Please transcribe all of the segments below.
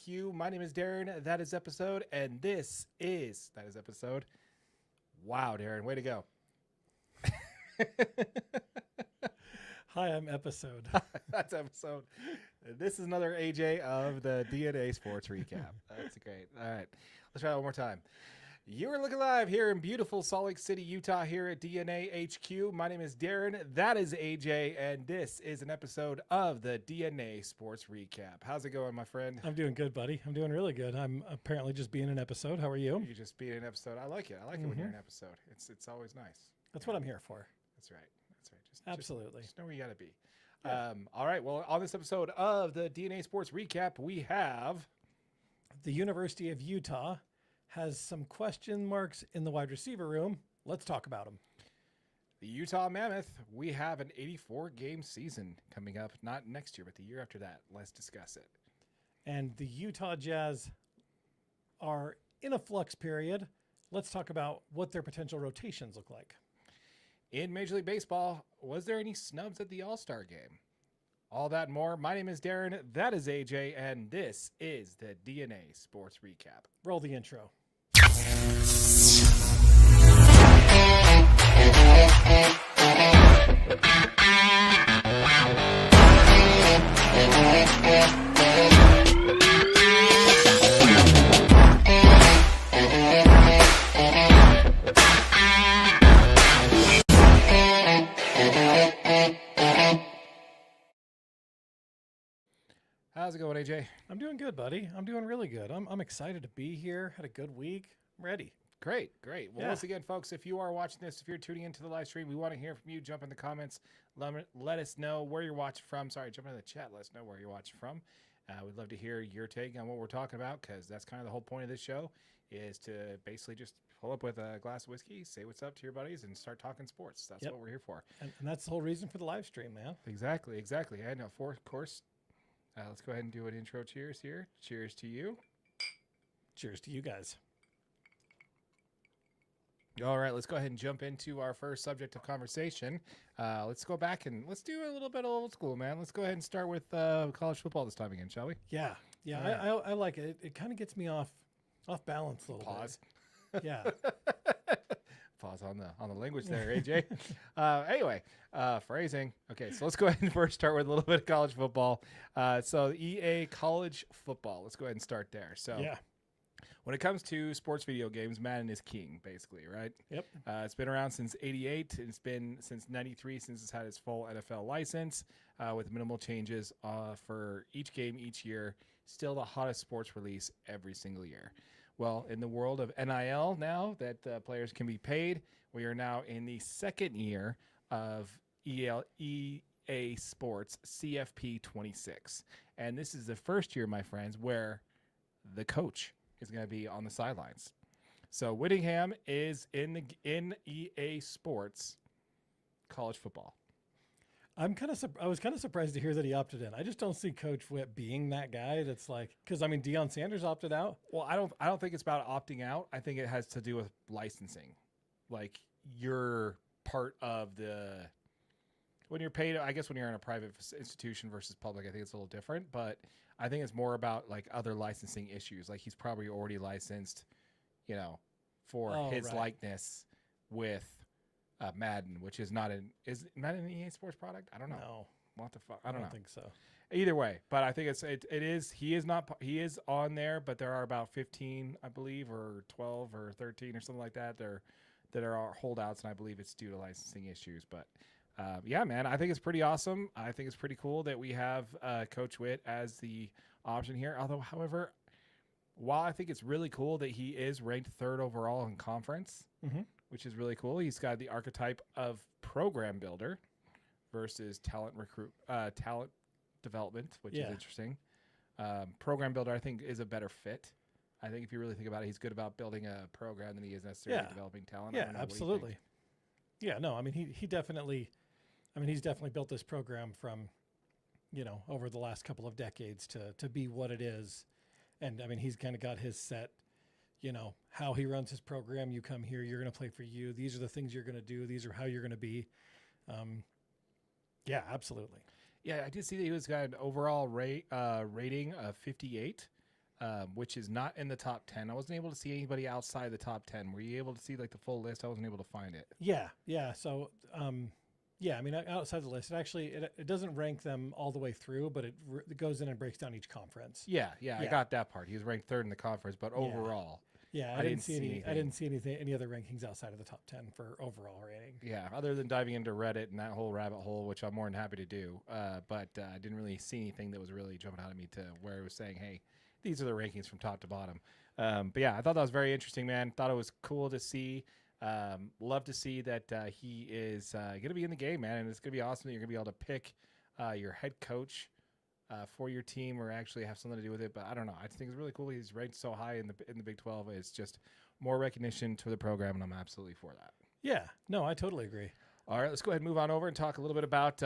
HQ. My name is Darren. That is episode, and this is that is episode. Wow, Darren, way to go! Hi, I'm episode. That's episode. This is another AJ of the DNA Sports Recap. That's great. All right, let's try it one more time. You are looking live here in beautiful Salt Lake City, Utah, here at DNA HQ. My name is Darren. That is AJ, and this is an episode of the DNA Sports Recap. How's it going, my friend? I'm doing good, buddy. I'm doing really good. I'm apparently just being an episode. How are you? You just being an episode. I like it. I like it when you're an episode. It's always nice. That's what I'm here for. That's right. That's right. Absolutely. Just know where you got to be. Yeah. All right. Well, on this episode of the DNA Sports Recap, we have The University of Utah has some question marks in the wide receiver room. Let's talk about them. the Utah Mammoth. We have an 84-game season coming up, not next year, but the year after that. Let's discuss it. And the Utah Jazz are in a flux period. Let's talk about what their potential rotations look like. In Major League Baseball, was there any snubs at the All-Star game? All that and more. My name is Darren. That is AJ, and this is the DNA Sports Recap. Roll the intro. How's it going, AJ? I'm doing good, buddy. I'm doing really good. I'm excited to be here. Had a good week. I'm ready. Great, great. Well, Yeah. once again, folks, if you are watching this, if you're tuning into the live stream, we want to hear from you. Jump in the comments. Let us know where you're watching from. Sorry, jump into the chat. Let us know where you're watching from. We'd love to hear your take on what we're talking about, because that's kind of the whole point of this show, is to basically just pull up with a glass of whiskey, say what's up to your buddies, and start talking sports. That's what we're here for. And that's the whole reason for the live stream, man. Exactly, exactly. I know, of course. Let's go ahead and do an intro cheers here. Cheers to you. Cheers to you guys. All right, let's go ahead and jump into our first subject of conversation. Let's go back and let's do a little bit of old school, man. Let's go ahead and start with college football this time again, shall we? Yeah. I like it. It kind of gets me off balance a little Pause. bit. Yeah. Pause on the language there, AJ. Anyway, phrasing. Okay, so let's go ahead and first start with a little bit of college football. So EA college football. Let's go ahead and start there. So Yeah. when it comes to sports video games, Madden is king, basically, right? Yep. It's been around since '88. It's been since '93 since it's had its full NFL license, with minimal changes for each game each year. Still the hottest sports release every single year. Well, in the world of NIL now that players can be paid, we are now in the second year of EA Sports CFP 26. And this is the first year, my friends, where the coach is going to be on the sidelines. So Whittingham is in EA Sports college football. I was kind of surprised to hear that he opted in. I just don't see Coach Whit being that guy that's like, because I mean, Deion Sanders opted out. Well, I don't think it's about opting out. I think it has to do with licensing. Like, you're part of when you're paid, I guess when you're in a private institution versus public, I think it's a little different, but I think it's more about like other licensing issues. Like, he's probably already licensed, for his right. likeness with Madden, which is is Madden an EA Sports product? I don't know. No, What the fuck? I don't know. think so. Either way, but I think he is on there, but there are about 15, I believe, or 12 or 13 or something like that. That are holdouts, and I believe it's due to licensing issues. But yeah, man, I think it's pretty awesome. I think it's pretty cool that we have Coach Whit as the option here. However, while I think it's really cool that he is ranked third overall in conference, which is really cool. He's got the archetype of program builder versus talent development, which is interesting. Program builder, I think, is a better fit. I think if you really think about it, he's good about building a program than he is necessarily developing talent. Yeah, absolutely. Yeah, no, I mean, he's definitely built this program from, over the last couple of decades to be what it is. And I mean, he's kind of got his set, how he runs his program. You come here, you're going to play for you. These are the things you're going to do. These are how you're going to be. Yeah, absolutely. Yeah, I did see that he got an overall rating of 58. which is not in the top 10. I wasn't able to see anybody outside the top 10. Were you able to see like the full list? I wasn't able to find it. Yeah. So, yeah, I mean, outside the list, it doesn't rank them all the way through, but it goes in and breaks down each conference. Yeah, I got that part. He was ranked third in the conference, but overall, I didn't see anything. I didn't see any other rankings outside of the top 10 for overall rating. Yeah, other than diving into Reddit and that whole rabbit hole, which I'm more than happy to do. But I didn't really see anything that was really jumping out at me to where it was saying, hey, these are the rankings from top to bottom. But yeah, I thought that was very interesting, man. Thought it was cool to see. Love to see that he is going to be in the game, man. And it's going to be awesome that you're going to be able to pick your head coach for your team or actually have something to do with it. But I don't know. I just think it's really cool. He's ranked so high in the Big 12. It's just more recognition to the program, and I'm absolutely for that. Yeah, no, I totally agree. All right, let's go ahead and move on over and talk a little bit about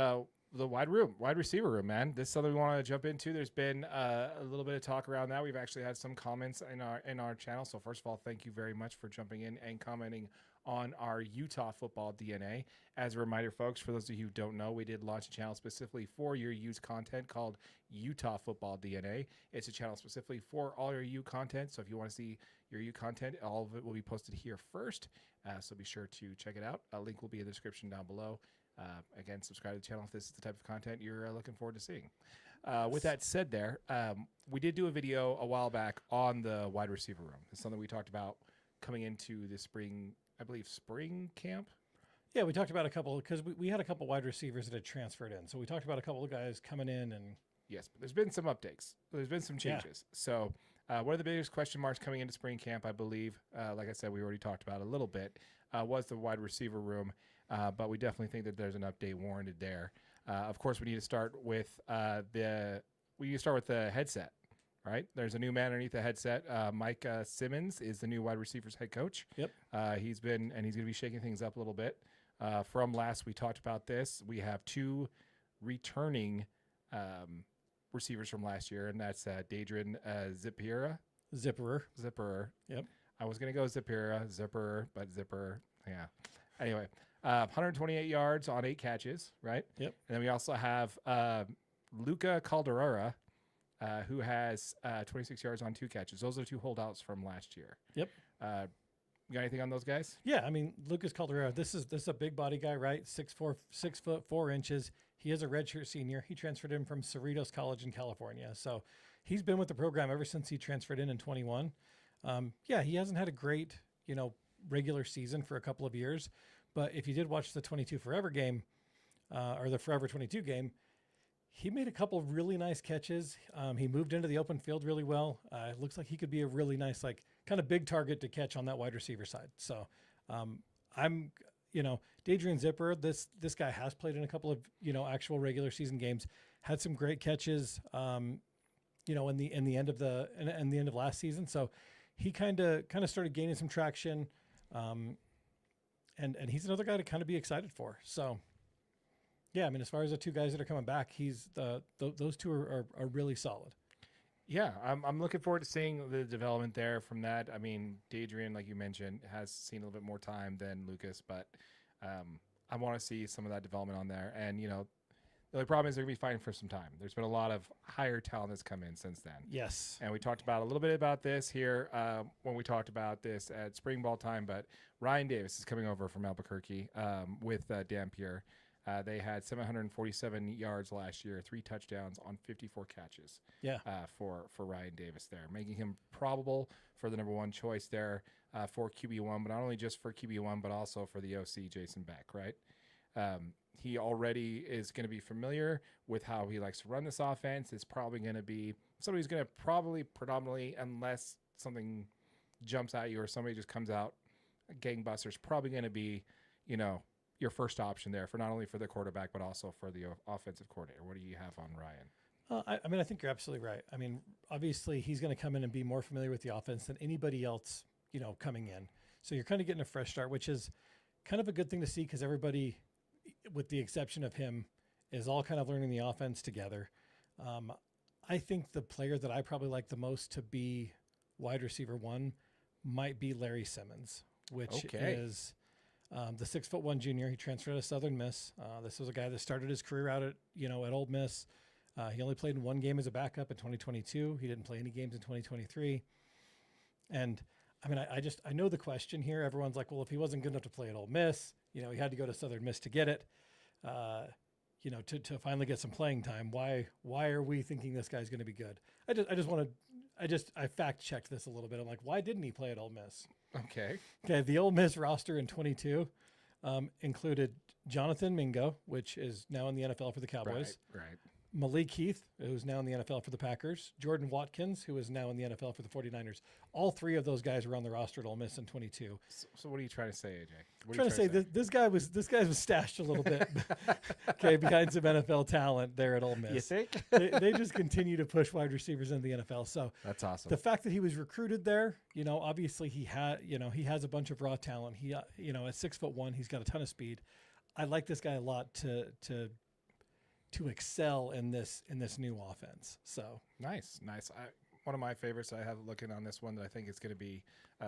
the wide receiver room, man. This is something we want to jump into. There's been a little bit of talk around that. We've actually had some comments in our channel. So first of all, thank you very much for jumping in and commenting on our Utah football DNA. As a reminder, folks, for those of you who don't know, we did launch a channel specifically for your Ute content called Utah Football DNA. It's a channel specifically for all your Ute content. So if you want to see your Ute content, all of it will be posted here first. So be sure to check it out. A link will be in the description down below. Again, subscribe to the channel if this is the type of content you're looking forward to seeing. With that said there, we did do a video a while back on the wide receiver room. It's something we talked about coming into the spring, I believe, spring camp. Yeah, we talked about a couple because we had a couple wide receivers that had transferred in. So we talked about a couple of guys coming in and. Yes, but there's been some updates. There's been some changes. Yeah. So one of the biggest question marks coming into spring camp, I believe, like I said, we already talked about a little bit, was the wide receiver room. But we definitely think that there's an update warranted there. Of course, we need to start with the headset, right? There's a new man underneath the headset. Mike Simmons is the new wide receivers head coach. Yep. He's going to be shaking things up a little bit. From last, we talked about this. We have two returning receivers from last year, and that's Dadrian Zipperer. Yep. I was going to go Zipperer, but Zipper, yeah. Anyway. 128 yards on 8 catches, right? Yep. And then we also have Luca Calderara, who has 26 yards on 2 catches. Those are the 2 holdouts from last year. Yep. You got anything on those guys? Yeah, I mean, Lucas Calderara, this is a big body guy, right? 6 foot 4 inches. He is a redshirt senior. He transferred in from Cerritos College in California. So he's been with the program ever since he transferred in 21. Yeah, he hasn't had a great, regular season for a couple of years. But if you did watch the 22 Forever game, or the Forever 22 game, he made a couple of really nice catches. He moved into the open field really well. It looks like he could be a really nice, kind of big target to catch on that wide receiver side. So I'm, Dadrian Zipper, this guy has played in a couple of, actual regular season games, had some great catches, in the end of last season. So he kind of started gaining some traction. And he's another guy to kind of be excited for. So, yeah, I mean, as far as the 2 guys that are coming back, those 2 are really solid. Yeah, I'm looking forward to seeing the development there from that. I mean, Dadrian, like you mentioned, has seen a little bit more time than Lucas, but I want to see some of that development on there. And, the only problem is they're going to be fighting for some time. There's been a lot of higher talent that's come in since then. Yes. And we talked about a little bit about this here when we talked about this at spring ball time, but Ryan Davis is coming over from Albuquerque with Dampier. They had 747 yards last year, 3 touchdowns on 54 catches. Yeah. For Ryan Davis there, making him probable for the number 1 choice there for QB1, but not only just for QB1, but also for the OC, Jason Beck, right? He already is going to be familiar with how he likes to run this offense. It's probably going to be somebody who's going to probably predominantly, unless something jumps at you or somebody just comes out gangbusters, probably going to be, your first option there for not only for the quarterback, but also for the offensive coordinator. What do you have on Ryan? I think you're absolutely right. I mean, obviously he's going to come in and be more familiar with the offense than anybody else, coming in. So you're kind of getting a fresh start, which is kind of a good thing to see because everybody, with the exception of him, is all kind of learning the offense together. I think the player that I probably like the most to be wide receiver 1 might be Larry Simmons, which is the 6'1" junior. He transferred to Southern Miss. This was a guy that started his career out at Ole Miss. He only played in one game as a backup in 2022. He didn't play any games in 2023. And I mean, I know the question here. Everyone's like, well, if he wasn't good enough to play at Ole Miss, you know, he had to go to Southern Miss to get it, you know, to finally get some playing time. Why are we thinking this guy's going to be good? I fact checked this a little bit. I'm like, why didn't he play at Ole Miss? Okay. The Ole Miss roster in 22 included Jonathan Mingo, which is now in the NFL for the Cowboys. Right. Malik Heath, who's now in the NFL for the Packers. Jordan Watkins, who is now in the NFL for the 49ers. All three of those guys were on the roster at Ole Miss in 22. So what are you trying to say, AJ? I'm trying to say this guy was stashed a little bit, okay, behind some NFL talent there at Ole Miss. You think? they just continue to push wide receivers into the NFL. So that's awesome. The fact that he was recruited there, you know, obviously he has a bunch of raw talent. He, you know, at 6'1", he's got a ton of speed. I like this guy a lot to excel in this new offense. So nice. One of my favorites I have looking on this one that I think is going to be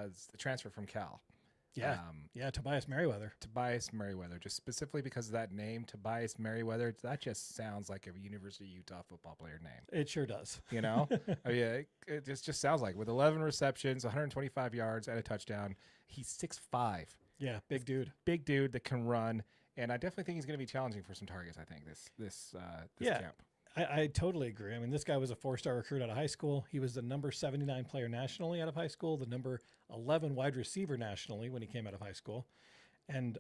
is the transfer from Cal. Tobias Merriweather. Tobias Merriweather, just specifically because of that name, Tobias Merriweather. That just sounds like a University of Utah football player name. It sure does. You know, I mean, it just sounds like with 11 receptions, 125 yards, and a touchdown. He's 6'5". Yeah, big dude that can run. And I definitely think he's going to be challenging for some targets. I think this camp. I totally agree. I mean, this guy was a 4-star recruit out of high school. He was the number 79 player nationally out of high school, the number 11 wide receiver nationally when he came out of high school, and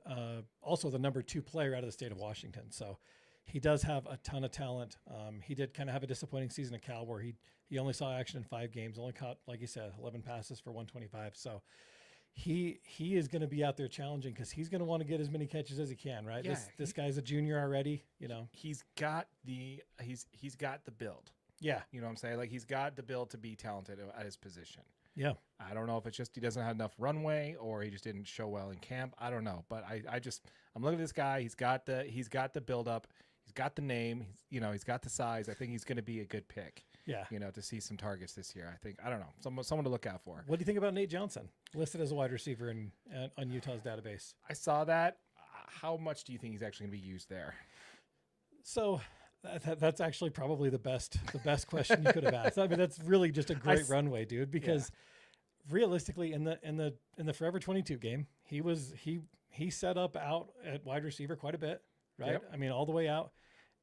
also the number 2 player out of the state of Washington. So he does have a ton of talent. He did kind of have a disappointing season at Cal where he only saw action in 5 games, only caught, like you said, 11 passes for 125. So he is going to be out there challenging because he's going to want to get as many catches as he can, right? Yeah, this guy's a junior already, you know. He's got the build. Yeah. You know what I'm saying? Like he's got the build to be talented at his position. Yeah. I don't know if it's just he doesn't have enough runway or he just didn't show well in camp. I don't know, but I'm looking at this guy. He's got the build up. He's got the name. He's got the size. I think he's going to be a good pick. Yeah. You know, to see some targets this year. I don't know. Someone to look out for. What do you think about Nate Johnson, listed as a wide receiver on Utah's database? I saw that. How much do you think he's actually going to be used there? So that's actually probably the best question you could have asked. I mean, that's really just a great runway, dude, because realistically in the Forever 22 game, he set up out at wide receiver quite a bit, right? Yep. I mean, all the way out.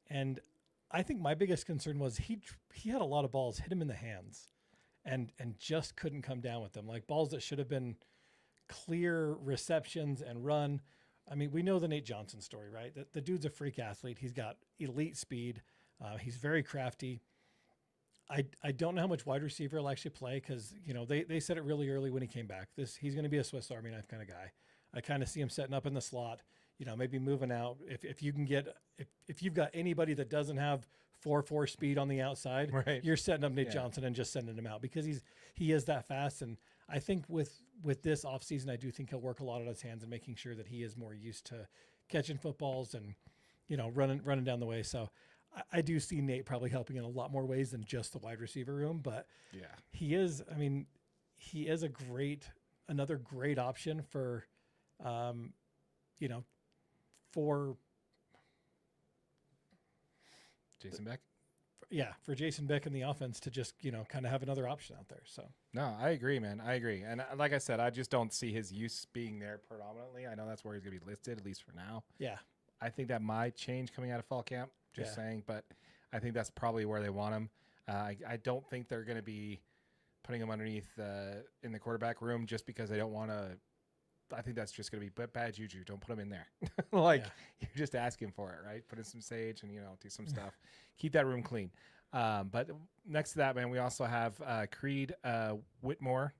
And I think my biggest concern was he had a lot of balls hit him in the hands and just couldn't come down with them. Like balls that should have been clear receptions and run. I mean, we know the Nate Johnson story, right? The dude's a freak athlete. He's got elite speed. He's very crafty. I don't know how much wide receiver he'll actually play because, you know, they said it really early when he came back. He's going to be a Swiss Army knife kind of guy. I kind of see him setting up in the slot, you know, maybe moving out. If you can get if you've got anybody that doesn't have 4.4 speed on the outside, right, you're setting up Nate Johnson and just sending him out because he is that fast. And I think with this offseason, I do think he'll work a lot on his hands and making sure that he is more used to catching footballs and, you know, running down the way. So I do see Nate probably helping in a lot more ways than just the wide receiver room, but he is another great option for, you know, for Jason Beck. For Jason Beck and the offense to just, you know, kind of have another option out there. So no, I agree, man. I agree. And like I said, I just don't see his use being there predominantly. I know that's where he's going to be listed, at least for now. Yeah. I think that might change coming out of fall camp, just saying, but I think that's probably where they want him. I don't think they're going to be putting him underneath in the quarterback room just because they don't want to. I think that's just going to be bad juju. Don't put him in there. You're just asking for it, right? Put in some sage and, you know, do some stuff. Keep that room clean. But next to that, man, we also have Creed Whitmore.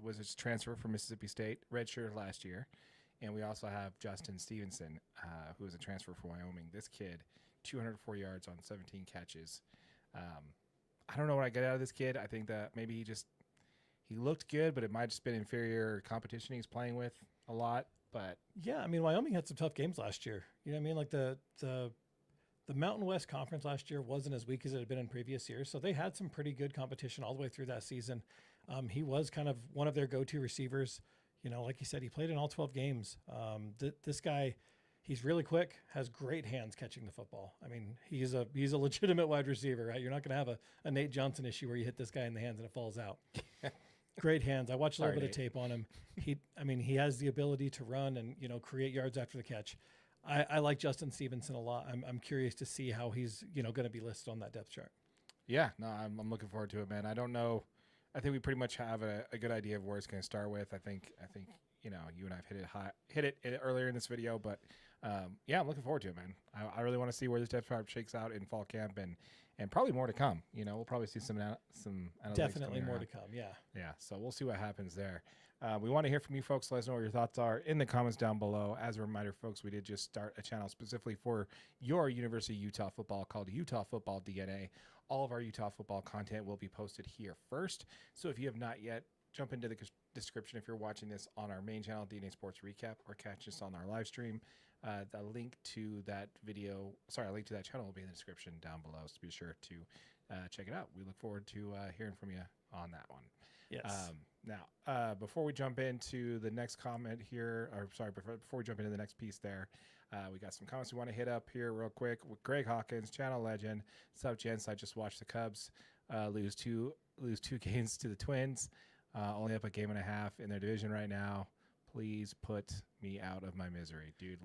Was his transfer from Mississippi State, redshirt last year. And we also have Justin Stevenson, who is a transfer from Wyoming. This kid, 204 yards on 17 catches. I don't know what I get out of this kid. I think that maybe he looked good, but it might just been inferior competition he's playing with a lot. But yeah, I mean, Wyoming had some tough games last year. You know what I mean? Like the Mountain West Conference last year wasn't as weak as it had been in previous years. So they had some pretty good competition all the way through that season. He was kind of one of their go-to receivers. You know, like you said, he played in all 12 games. This guy, He's really quick, has great hands catching the football. I mean, he's a legitimate wide receiver, right? You're not going to have a Nate Johnson issue where you hit this guy in the hands and it falls out. Great hands. I watched a little bit of tape on him. He has the ability to run and, create yards after the catch. I like Justin Stevenson a lot. I'm curious to see how he's, going to be listed on that depth chart. Yeah, no, I'm looking forward to it, man. I don't know. I think we pretty much have a good idea of where it's going to start with. I think you and I've hit it earlier in this video, but yeah, I'm looking forward to it, man. I really want to see where this depth chart shakes out in fall camp and probably more to come. We'll probably see some analytics Definitely more around. to come. Yeah. Yeah. So we'll see what happens there. We want to hear from you folks. Let us know what your thoughts are in the comments down below. As a reminder, folks, we did just start a channel specifically for your University of Utah football called Utah Football DNA. All of our Utah football content will be posted here first. So if you have not yet, jump into the description if you're watching this on our main channel, DNA Sports Recap, or catch us on our live stream. The link to that link to that channel will be in the description down below. So be sure to check it out. We look forward to hearing from you on that one. Yes. Now, before we jump into the next comment here, before we jump into the next piece there, we got some comments we want to hit up here real quick. With Greg Hawkins, channel legend. Sup, gents? I just watched the Cubs lose two games to the Twins. Only up a game and a half in their division right now. Please put me out of my misery, dude.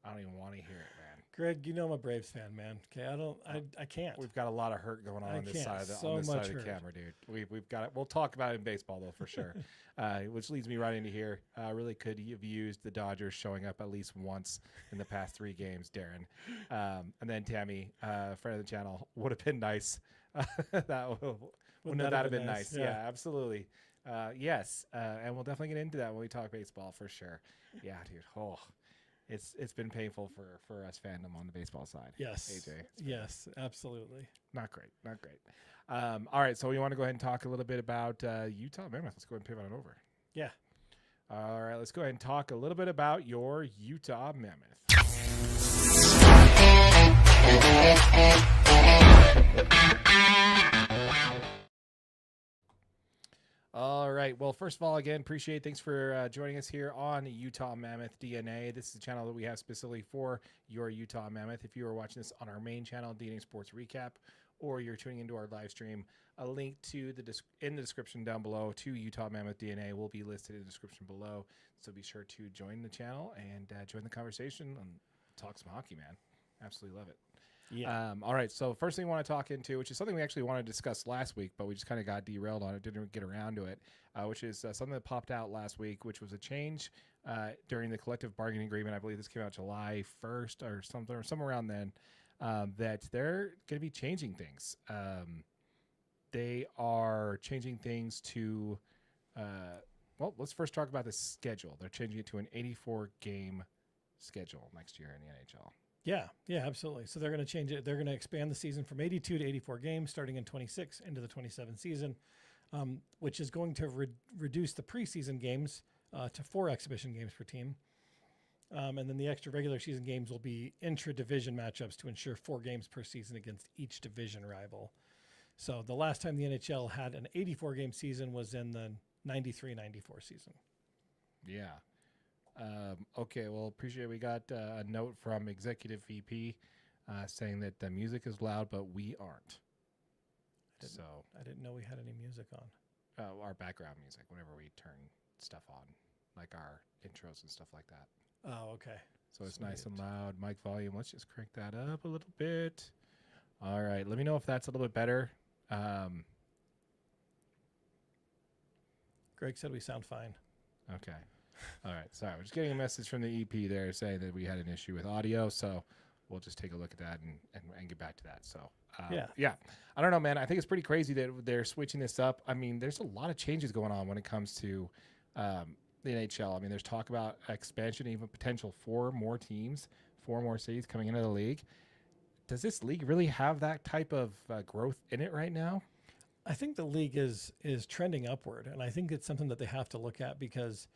I don't even want to hear it, man. Greg, I'm a Braves fan, man. Okay, I can't. We've got a lot of hurt going on this side of the camera, dude. We've got it. We'll talk about it in baseball though for sure. Which leads me right into here. Really could have used the Dodgers showing up at least once in the past 3 games, Darren. And then Tammy, friend of the channel, would have been nice. Wouldn't that have been nice? Yeah, absolutely. Yes, and we'll definitely get into that when we talk baseball for sure. Yeah, dude. Oh, it's been painful for us fandom on the baseball side. Yes, AJ. Yes, absolutely. Not great. All right, so we want to go ahead and talk a little bit about Utah Mammoth. Let's go ahead and pivot on over. Yeah. All right, let's go ahead and talk a little bit about your Utah Mammoth. All right. Well, first of all, again, thanks for joining us here on Utah Mammoth DNA. This is a channel that we have specifically for your Utah Mammoth. If you are watching this on our main channel, DNA Sports Recap, or you're tuning into our live stream, a link to in the description down below to Utah Mammoth DNA will be listed in the description below. So be sure to join the channel and join the conversation and talk some hockey, man. Absolutely love it. Yeah. All right. So first thing I want to talk into, which is something we actually wanted to discuss last week, but we just kind of got derailed on it, didn't get around to it, which is something that popped out last week, which was a change during the collective bargaining agreement. I believe this came out July 1st or something, or somewhere around then, that they're going to be changing things. They are changing things to, well, let's first talk about the schedule. They're changing it to an 84-game schedule next year in the NHL. Yeah, absolutely. So they're going to change it. They're going to expand the season from 82 to 84 games starting in 26 into the 27 season, which is going to reduce the preseason games to 4 exhibition games per team. And then the extra regular season games will be intra-division matchups to ensure 4 games per season against each division rival. So the last time the NHL had an 84-game season was in the 93-94 season. Yeah. Okay, well, appreciate it. We got a note from Executive VP saying that the music is loud, but we aren't. I didn't know we had any music on. Our background music, whenever we turn stuff on, like our intros and stuff like that. Oh, okay. So it's nice and loud. Mic volume, let's just crank that up a little bit. All right, let me know if that's a little bit better. Greg said we sound fine. Okay. All right. Sorry. We're just getting a message from the EP there saying that we had an issue with audio. So we'll just take a look at that and get back to that. So, yeah. I don't know, man. I think it's pretty crazy that they're switching this up. I mean, there's a lot of changes going on when it comes to the NHL. I mean, there's talk about expansion, even potential 4 more teams, 4 more cities coming into the league. Does this league really have that type of growth in it right now? I think the league is trending upward. And I think it's something that they have to look at because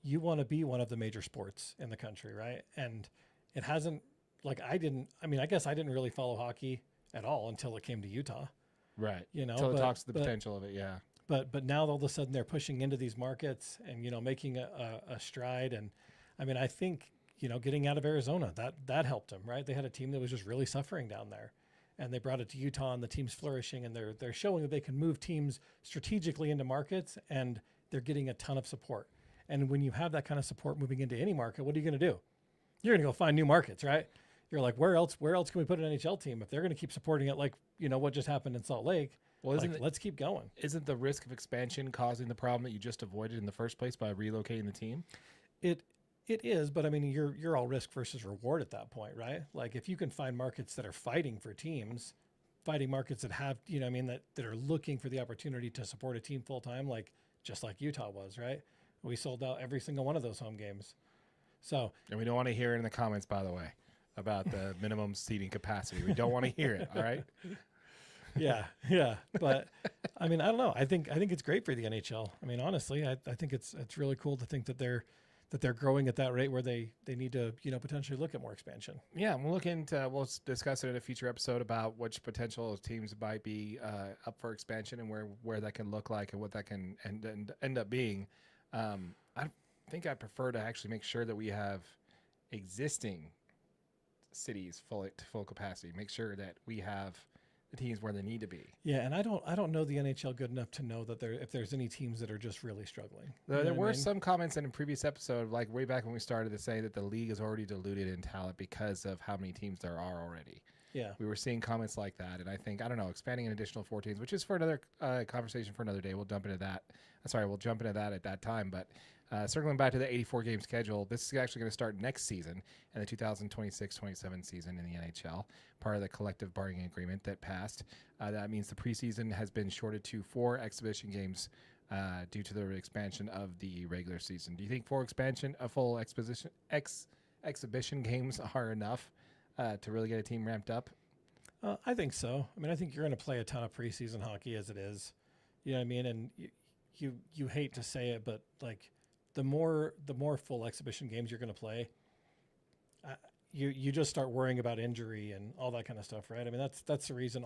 you want to be one of the major sports in the country, right? And it hasn't, I guess I didn't really follow hockey at all until it came to Utah. Right. Until it talks to the potential of it, yeah. But now all of a sudden they're pushing into these markets and, making a stride. And I mean, I think, getting out of Arizona, that helped them, right? They had a team that was just really suffering down there, and they brought it to Utah, and the team's flourishing, and they're showing that they can move teams strategically into markets, and they're getting a ton of support. And when you have that kind of support moving into any market, what are you going to do? You're going to go find new markets, right? You're like, where else can we put an NHL team if they're going to keep supporting it? Like, what just happened in Salt Lake? Well, let's keep going. Isn't the risk of expansion causing the problem that you just avoided in the first place by relocating the team? It is, but I mean, you're all risk versus reward at that point, right? Like if you can find markets that are fighting for teams, fighting markets that have, that are looking for the opportunity to support a team full time, just like Utah was, right? We sold out every single one of those home games. So, and we don't want to hear it in the comments, by the way, about the minimum seating capacity. We don't want to hear it. All right. Yeah. But I mean, I don't know. I think it's great for the NHL. I mean, honestly, I think it's really cool to think that they're growing at that rate where they need to, potentially look at more expansion. Yeah, we'll discuss it in a future episode about which potential teams might be up for expansion and where that can look like and what that can end up being. I think I prefer to actually make sure that we have existing cities full capacity. Make sure that we have the teams where they need to be. Yeah, and I don't know the NHL good enough to know that if there's any teams that are just really struggling. There were some comments in a previous episode, like way back when we started, to say that the league is already diluted in talent because of how many teams there are already. Yeah, we were seeing comments like that, and I think, I don't know, expanding an additional 4 teams, which is for another conversation for another day. We'll jump into that. We'll jump into that at that time. But circling back to the 84 game schedule, this is actually going to start next season in the 2026-27 season in the NHL, part of the collective bargaining agreement that passed. That means the preseason has been shorted to 4 exhibition games due to the expansion of the regular season. Do you think full exhibition games are enough to really get a team ramped up? I think so. I mean, I think you're going to play a ton of preseason hockey as it is. You know what I mean? And you hate to say it, but like the more full exhibition games you're going to play, you just start worrying about injury and all that kind of stuff, right? I mean, that's the reason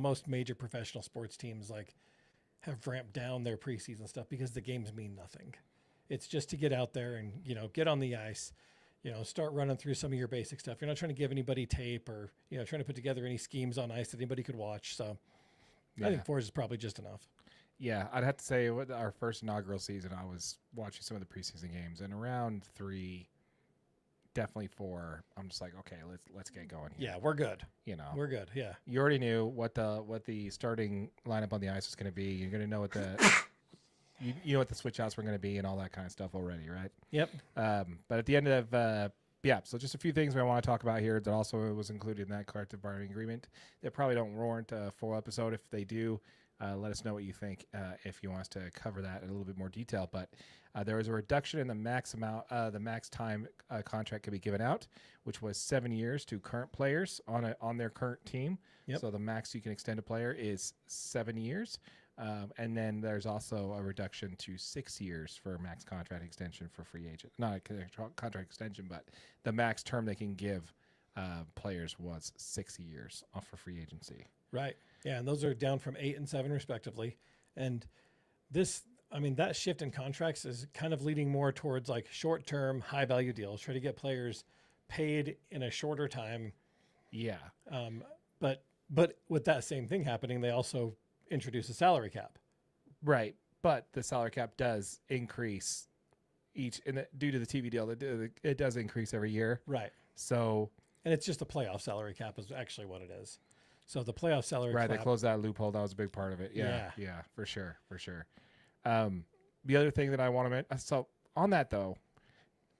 most major professional sports teams have ramped down their preseason stuff, because the games mean nothing. It's just to get out there and get on the ice, start running through some of your basic stuff. You're not trying to give anybody tape or trying to put together any schemes on ice that anybody could watch. So yeah. I think 4 is probably just enough. Yeah, I'd have to say with our first inaugural season, I was watching some of the preseason games, and around 3, definitely 4, I'm just like, okay, let's get going here. Yeah, we're good. We're good. Yeah, you already knew what the starting lineup on the ice was going to be. You're going to know what the you know what the switch outs were going to be and all that kind of stuff already, right? Yep. But at the end of so just a few things we want to talk about here that also was included in that collective bargaining agreement that probably don't warrant a full episode. If they do, let us know what you think if you want us to cover that in a little bit more detail. But there was a reduction in the max amount, the max time contract could be given out, which was 7 years to current players on their current team. Yep. So the max you can extend a player is 7 years. And then there's also a reduction to 6 years for max contract extension for free agent. Not a contract extension, but the max term they can give players was 6 years for free agency. Right. Yeah, and those are down from 8 and 7 respectively. And that shift in contracts is kind of leading more towards like short-term, high-value deals. Try to get players paid in a shorter time. Yeah. But with that same thing happening, they also introduce a salary cap. Right, but the salary cap does increase due to the TV deal. It does increase every year. Right. So, and it's just the playoff salary cap is actually what it is. So the playoff salary cap. Right, they closed that loophole. That was a big part of it. Yeah, for sure. The other thing that I want to mention, so on that though,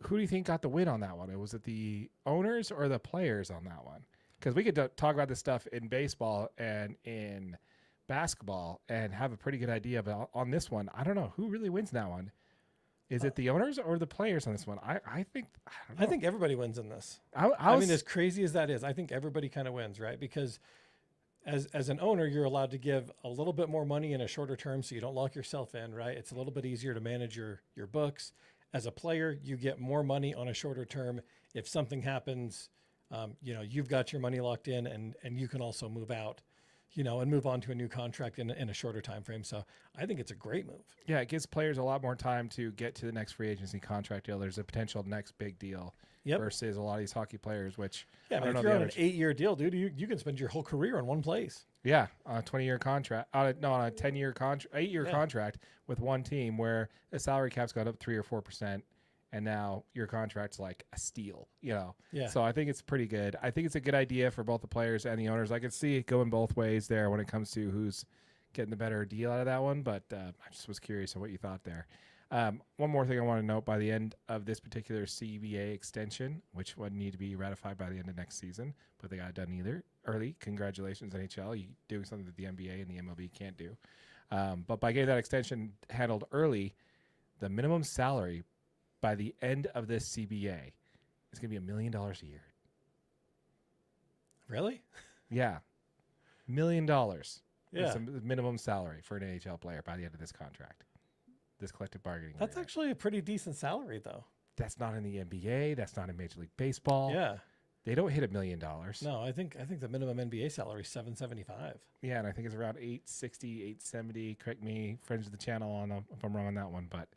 who do you think got the win on that one? Was it the owners or the players on that one? Because we could talk about this stuff in baseball and in basketball and have a pretty good idea, but on this one, I don't know who really wins that one. Is it the owners or the players on this one? I think everybody wins in this. I mean, as crazy as that is, I think everybody kind of wins, right? Because as an owner, you're allowed to give a little bit more money in a shorter term, so you don't lock yourself in, right? It's a little bit easier to manage your books. As a player, you get more money on a shorter term. If something happens, you've got your money locked in, and you can also move out. and move on to a new contract in a shorter time frame. So I think it's a great move. Yeah, it gives players a lot more time to get to the next free agency contract deal. There's a potential next big deal versus a lot of these hockey players, which I mean, if you're on an 8-year deal, dude, you can spend your whole career in one place. Yeah, on a 20-year contract. On a 10-year contract, 8-year contract with one team where the salary cap's got up 3 or 4%, and now your contract's like a steal. Yeah. So I think it's pretty good. I think it's a good idea for both the players and the owners. I can see it going both ways there when it comes to who's getting the better deal out of that one. But I just was curious on what you thought there. One more thing I want to note: by the end of this particular CBA extension, which would need to be ratified by the end of next season, but they got it done early. Congratulations, NHL! You doing something that the NBA and the MLB can't do. But by getting that extension handled early, the minimum salary by the end of this CBA is going to be $1 million a year. Really? Yeah, $1 million. Yeah, is the minimum salary for an NHL player by the end of this contract. This collective bargaining. That's actually a pretty decent salary, though. That's not in the NBA. That's not in Major League Baseball. Yeah, they don't hit $1 million. No, I think the minimum NBA salary is $775. Yeah, and I think it's around 860, 870. Correct me, friends of the channel, on if I'm wrong on that one. But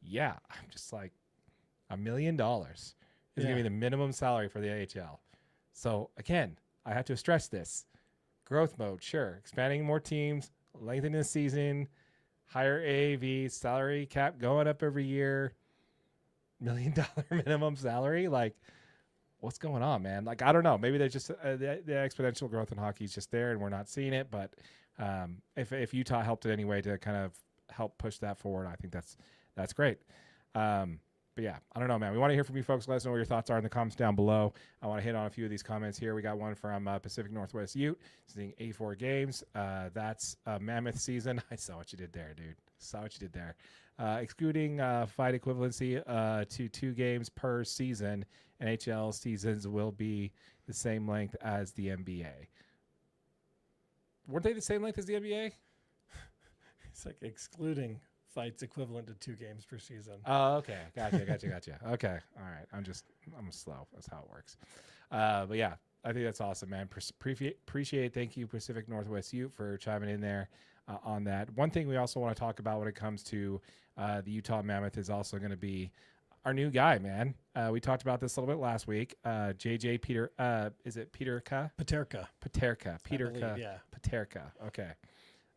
yeah, I'm just like, $1 million is going to be the minimum salary for the AHL. So again, I have to stress this: growth mode, sure, expanding more teams, lengthening the season. Higher AAV, salary cap going up every year, $1 million minimum salary. Like, what's going on, man? Like, I don't know. Maybe there's just the exponential growth in hockey is just there and we're not seeing it. But if Utah helped in any way to kind of help push that forward, I think that's great. But yeah, I don't know, man. We want to hear from you folks. Let us know what your thoughts are in the comments down below. I want to hit on a few of these comments here. We got one from Pacific Northwest Ute, seeing 84 games. That's a mammoth season. I saw what you did there, dude. Saw what you did there. Excluding fight equivalency to 2 games per season, NHL seasons will be the same length as the NBA. Weren't they the same length as the NBA? It's like excluding fights equivalent to 2 games per season. Oh, okay. Gotcha. Okay. All right. I'm slow. That's how it works. But yeah, I think that's awesome, man. Appreciate. Thank you, Pacific Northwest Ute, for chiming in there on that. One thing we also want to talk about when it comes to the Utah Mammoth is also going to be our new guy, man. We talked about this a little bit last week. JJ Peter, is it Peterka? Paterka. Peterka. Yeah. Paterka. Okay.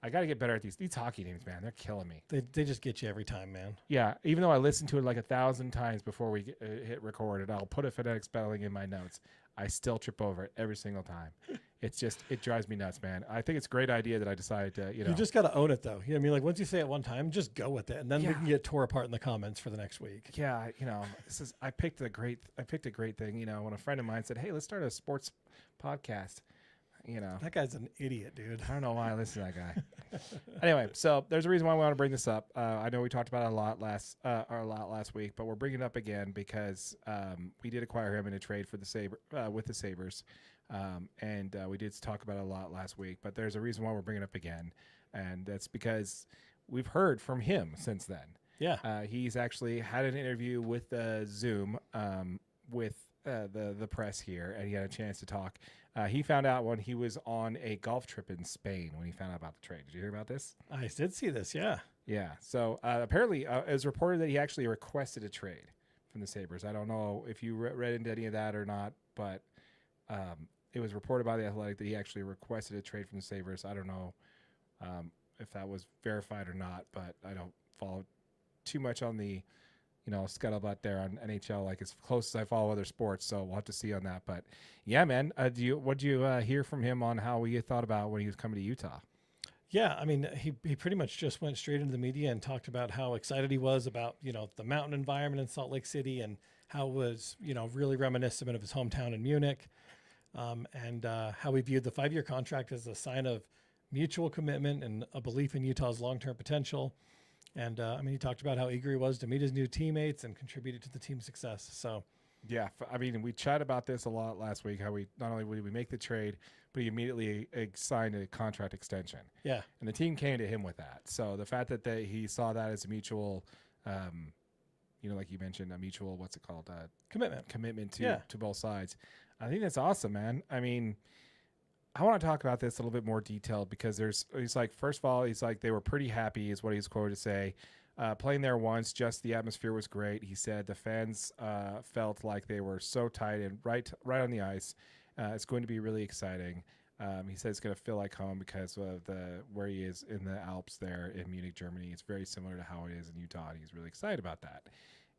I got to get better at these hockey names, man. They're killing me. They just get you every time, man. Yeah, even though I listened to it like 1,000 times before we hit record, and I'll put a phonetic spelling in my notes, I still trip over it every single time. It drives me nuts, man. I think it's a great idea that I decided to, You just got to own it, though. You know what I mean? Like, once you say it one time, just go with it, and then we can get tore apart in the comments for the next week. Yeah, I picked a great thing. When a friend of mine said, "Hey, let's start a sports podcast." That guy's an idiot, dude. I don't know why I listen to that guy. Anyway, so there's a reason why we want to bring this up. I know we talked about it a lot last week, but we're bringing it up again because we did acquire him in a trade for with the Sabres, and we did talk about it a lot last week. But there's a reason why we're bringing it up again, and that's because we've heard from him since then. Yeah, he's actually had an interview with Zoom with the press here, and he had a chance to talk. He found out when he was on a golf trip in Spain when he found out about the trade. Did you hear about this? I did see this, yeah. Yeah. So apparently it was reported that he actually requested a trade from the Sabres. I don't know if you read into any of that or not, but it was reported by The Athletic that he actually requested a trade from the Sabres. I don't know if that was verified or not, but I don't follow too much on the scuttlebutt there on NHL, like as close as I follow other sports. So we'll have to see on that. But yeah, man, what'd you hear from him on how he thought about when he was coming to Utah? Yeah, I mean, he pretty much just went straight into the media and talked about how excited he was about, the mountain environment in Salt Lake City and how it was, really reminiscent of his hometown in Munich, and how he viewed the 5-year contract as a sign of mutual commitment and a belief in Utah's long-term potential. And, he talked about how eager he was to meet his new teammates and contributed to the team's success. So, yeah, we chatted about this a lot last week, how we not only would we make the trade, but he immediately signed a contract extension. Yeah. And the team came to him with that. So the fact that he saw that as a mutual, like you mentioned, a mutual, what's it called? Commitment to both sides. I think that's awesome, man. I mean, I want to talk about this a little bit more detailed because he's like, first of all, he's like, they were pretty happy is what he's quoted to say. Playing there once, just the atmosphere was great. He said the fans felt like they were so tight and right on the ice. It's going to be really exciting. He said it's going to feel like home because of where he is in the Alps there in Munich, Germany. It's very similar to how it is in Utah, and he's really excited about that.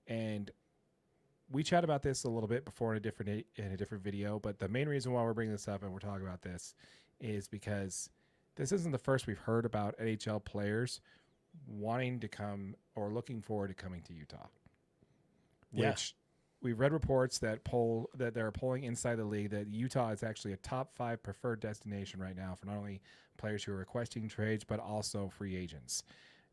And we chat about this a little bit before in a different video, but the main reason why we're bringing this up and we're talking about this is because this isn't the first we've heard about NHL players wanting to come or looking forward to coming to Utah. Which we've read reports that they're polling inside the league that Utah is actually a top 5 preferred destination right now for not only players who are requesting trades, but also free agents.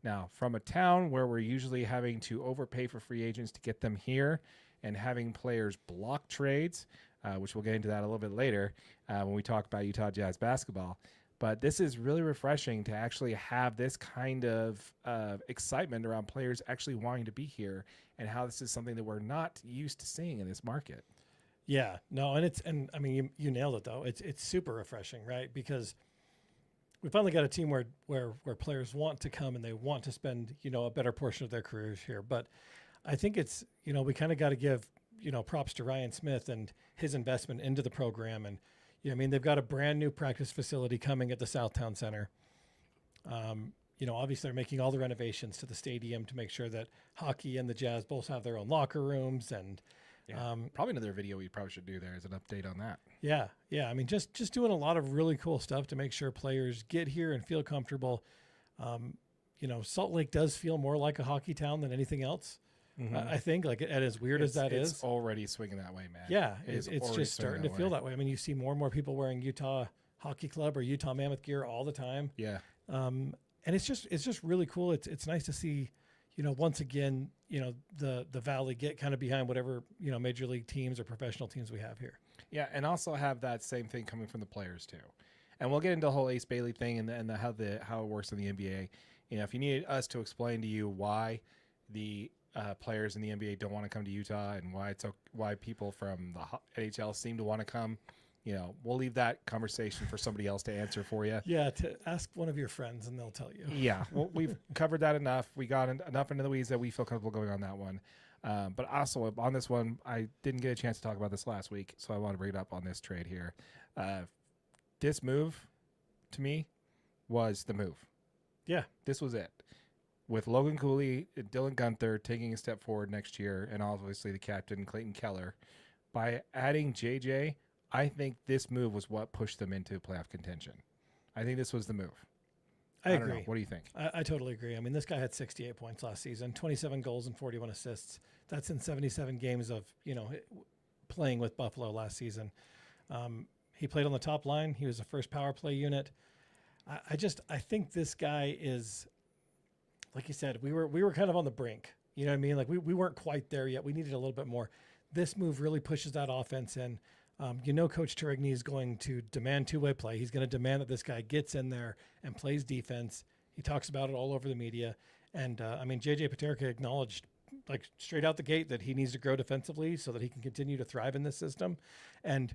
Now, from a town where we're usually having to overpay for free agents to get them here and having players block trades, which we'll get into that a little bit later when we talk about Utah Jazz basketball. But this is really refreshing to actually have this kind of excitement around players actually wanting to be here and how this is something that we're not used to seeing in this market. Yeah, no, and I mean, you nailed it though. It's super refreshing, right? Because we finally got a team where players want to come and they want to spend, a better portion of their careers here. But I think it's, we kind of got to give, props to Ryan Smith and his investment into the program. And, they've got a brand new practice facility coming at the Southtown Center. Obviously they're making all the renovations to the stadium to make sure that hockey and the Jazz both have their own locker rooms. And probably another video we probably should do there is an update on that. Yeah. I mean, just doing a lot of really cool stuff to make sure players get here and feel comfortable. Salt Lake does feel more like a hockey town than anything else. Mm-hmm. I think, like, as weird as that is, it's already swinging that way, man. Yeah, it's just starting to feel that way. I mean, you see more and more people wearing Utah Hockey Club or Utah Mammoth gear all the time. Yeah. And it's just really cool. It's nice to see, once again, the Valley get kind of behind whatever, major league teams or professional teams we have here. Yeah, and also have that same thing coming from the players too. And we'll get into the whole Ace Bailey thing and how it works in the NBA. If you need us to explain to you why the players in the NBA don't want to come to Utah and why people from the NHL seem to want to come, we'll leave that conversation for somebody else to answer for you. Yeah, to ask one of your friends and they'll tell you. Yeah, well, we've covered that enough. We got enough into the weeds that we feel comfortable going on that one. But also on this one, I didn't get a chance to talk about this last week, so I want to bring it up on this trade here. This move, to me, was the move. Yeah. This was it. With Logan Cooley and Dylan Gunther taking a step forward next year, and obviously the captain, Clayton Keller, by adding JJ, I think this move was what pushed them into playoff contention. I think this was the move. I agree. Don't know. What do you think? I totally agree. I mean, this guy had 68 points last season, 27 goals and 41 assists. That's in 77 games of, playing with Buffalo last season. He played on the top line. He was the first power play unit. I think this guy is, like you said, we were kind of on the brink. You know what I mean? Like we weren't quite there yet. We needed a little bit more. This move really pushes that offense in. Coach Turigny is going to demand two-way play. He's going to demand that this guy gets in there and plays defense. He talks about it all over the media. And, JJ Peterka acknowledged, like, straight out the gate that he needs to grow defensively so that he can continue to thrive in this system. And,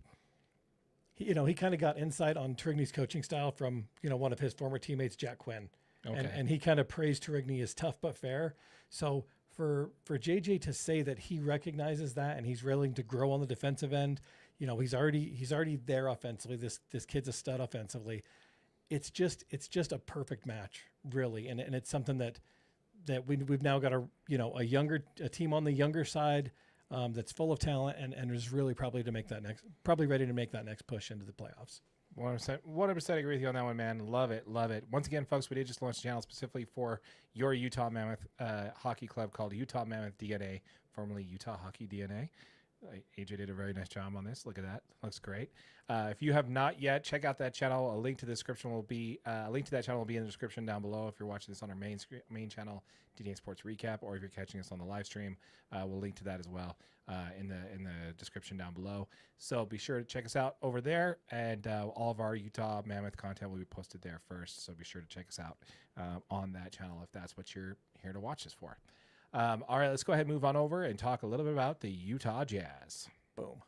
he kind of got insight on Turigny's coaching style from, one of his former teammates, Jack Quinn. Okay. And he kind of praised Turigny as tough but fair. So for JJ to say that he recognizes that and he's willing to grow on the defensive end, he's already there offensively. This kid's a stud offensively. It's just a perfect match, really, and it's something that we've now got a team on the younger side that's full of talent and is really probably ready to make that next push into the playoffs. 100% agree with you on that one, man. Love it. Once again, folks, we did just launch a channel specifically for your Utah Mammoth hockey club called Utah Mammoth DNA, formerly Utah Hockey DNA. AJ did a very nice job on this. Look at that. Looks great. If you have not yet, check out that channel. A link to the description will be a link to that channel will be in the description down below. If you're watching this on our main channel, DNA Sports Recap, or if you're catching us on the live stream, we'll link to that as well in the description down below. So be sure to check us out over there, and all of our Utah Mammoth content will be posted there first. So be sure to check us out on that channel if that's what you're here to watch this for. All right, let's go ahead and move on over and talk a little bit about the Utah Jazz. Boom.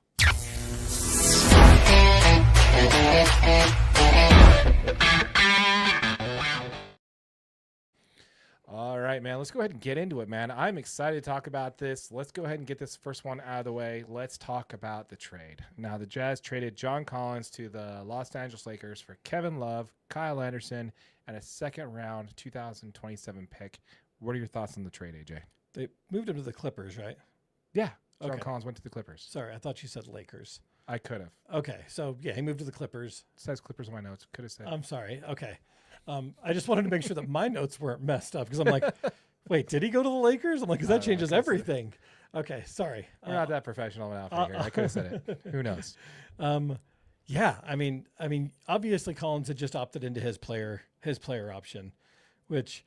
All right, man. Let's go ahead and get into it, man. I'm excited to talk about this. Let's go ahead and get this first one out of the way. Let's talk about the trade. Now, the Jazz traded John Collins to the Los Angeles Lakers for Kevin Love, Kyle Anderson, and a second-round 2027 pick. What are your thoughts on the trade, AJ? They moved him to the Clippers, right? Yeah. John Okay. Collins went to the Clippers. Sorry, I thought you said Lakers. I could have. Okay, so yeah, he moved to the Clippers. It says Clippers on my notes. Could have said. I'm sorry. Okay. I just wanted to make sure that my notes weren't messed up because I'm like, wait, did he go to the Lakers? I'm like, because that changes everything. Okay, sorry. We're not that professional an outfit here. I could have said it. Who knows? Yeah, I mean, obviously Collins had just opted into his player option, which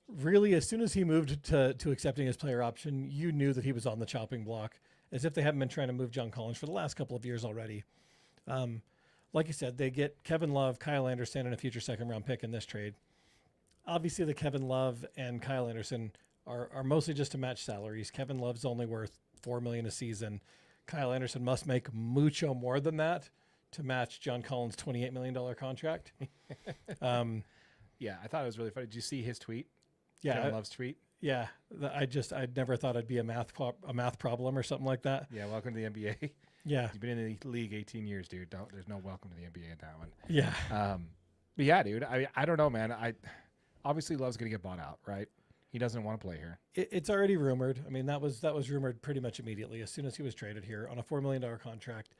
really, as soon as he moved to accepting his player option, you knew that he was on the chopping block, as if they haven't been trying to move John Collins for the last couple of years already. Like you said, they get Kevin Love, Kyle Anderson, and a future second-round pick in this trade. Obviously, the Kevin Love and Kyle Anderson are mostly just to match salaries. Kevin Love's only worth $4 million a season. Kyle Anderson must make mucho more than that to match John Collins' $28 million contract. Yeah, I thought it was really funny. Did you see his tweet? Yeah, Kevin Love's tweet. Yeah, I'd never thought I'd be a math problem or something like that. Yeah, welcome to the NBA. Yeah, You've been in the league 18 years, dude. There's no welcome to the NBA in that one. yeah, But yeah, dude. I don't know, man. Obviously Love's gonna get bought out, right? He doesn't want to play here. it's already rumored. I mean, that was rumored pretty much immediately as soon as he was traded here on a $4 million contract.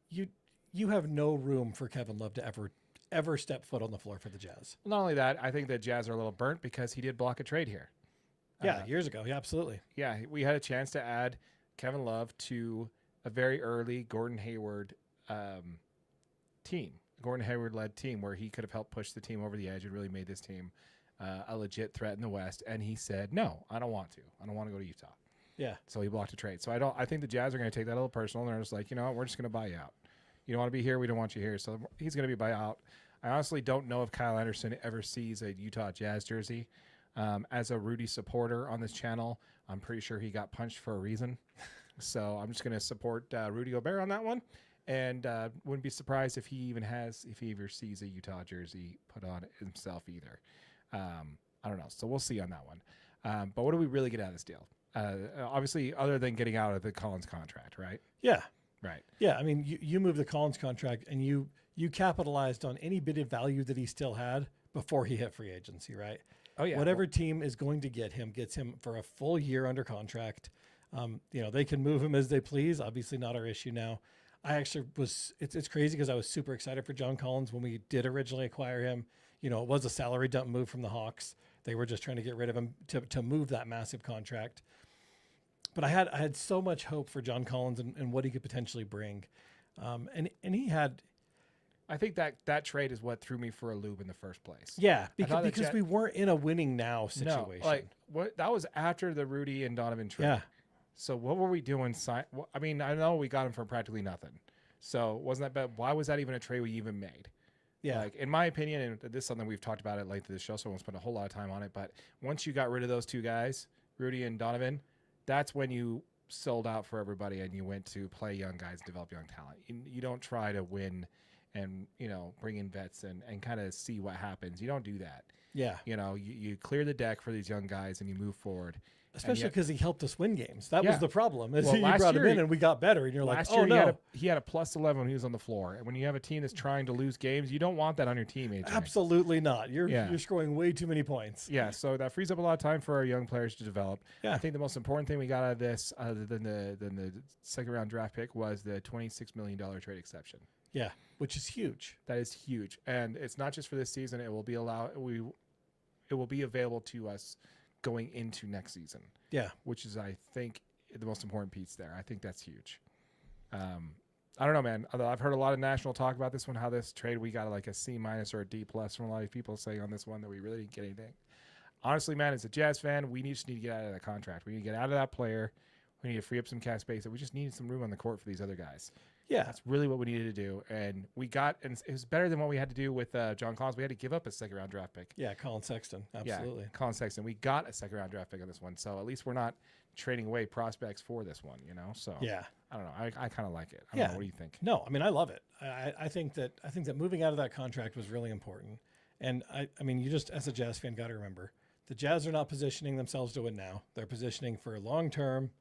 You have no room for Kevin Love to ever step foot on the floor for the Jazz. Not only that, I think the Jazz are a little burnt because he did block a trade here. Yeah, years ago. Yeah, absolutely. Yeah, we had a chance to add Kevin Love to a very early Gordon Hayward team, Gordon Hayward-led team, where he could have helped push the team over the edge and really made this team a legit threat in the West. And he said, "No, I don't want to. I don't want to go to Utah." Yeah. So he blocked a trade. So I think the Jazz are going to take that a little personal. And they're just like, you know what, we're just going to buy you out. You don't want to be here, we don't want you here. So he's going to be buy out. I honestly don't know if Kyle Anderson ever sees a Utah Jazz jersey. As a Rudy supporter on this channel, I'm pretty sure he got punched for a reason. So I'm just going to support Rudy Gobert on that one. And wouldn't be surprised if he ever sees a Utah jersey put on himself either. I don't know. So we'll see on that one. But what do we really get out of this deal? Obviously, other than getting out of the Collins contract, right? Yeah. Right. Yeah. I mean, you moved the Collins contract and you capitalized on any bit of value that he still had before he hit free agency, right? Oh, yeah. Whatever team is going to gets him for a full year under contract. They can move him as they please. Obviously not our issue now. I actually it's crazy because I was super excited for John Collins when we did originally acquire him. It was a salary dump move from the Hawks. They were just trying to get rid of him to move that massive contract. But I had so much hope for John Collins and what he could potentially bring. And he had, I think that trade is what threw me for a loop in the first place. yeah, because we weren't in a winning now situation. No, what that was after the Rudy and Donovan trade. Yeah. So what were we doing? I mean, I know we got him for practically nothing. So wasn't that bad? Why was that even a trade we even made? Yeah. Like, in my opinion, and this is something we've talked about at length of the show, so I won't spend a whole lot of time on it. But once you got rid of those two guys, Rudy and Donovan, that's when you sold out for everybody and you went to play young guys, develop young talent. You don't try to win and, bring in vets and kind of see what happens. You don't do that. Yeah. You clear the deck for these young guys and you move forward. Especially because he helped us win games. That was the problem. Is Well, you last brought him year in and we got better. And you're like, Last oh, year no. he had a plus 11 when he was on the floor. And when you have a team that's trying to lose games, you don't want that on your team, AJ. Absolutely not. You're scoring way too many points. Yeah, so that frees up a lot of time for our young players to develop. Yeah. I think the most important thing we got out of this, other than the second-round draft pick, was the $26 million trade exception. Yeah, which is huge. That is huge. And it's not just for this season. It will be available to us going into next season. Yeah. Which is, I think, the most important piece there. I think that's huge. I don't know, man. Although I've heard a lot of national talk about this one, how this trade, we got like a C- or a D+ from a lot of people saying on this one that we really didn't get anything. Honestly, man, as a Jazz fan, we just need to get out of that contract. We need to get out of that player. We need to free up some cap space. We just needed some room on the court for these other guys. Yeah. That's really what we needed to do. And it was better than what we had to do with John Collins. We had to give up a second-round draft pick. Yeah, Colin Sexton. Absolutely. Yeah, Colin Sexton. We got a second-round draft pick on this one. So at least we're not trading away prospects for this one, So yeah. I don't know. I kind of like it. I don't know. What do you think? No, I mean, I love it. I think that moving out of that contract was really important. And I mean, you just, as a Jazz fan, got to remember the Jazz are not positioning themselves to win now. They're positioning for long-term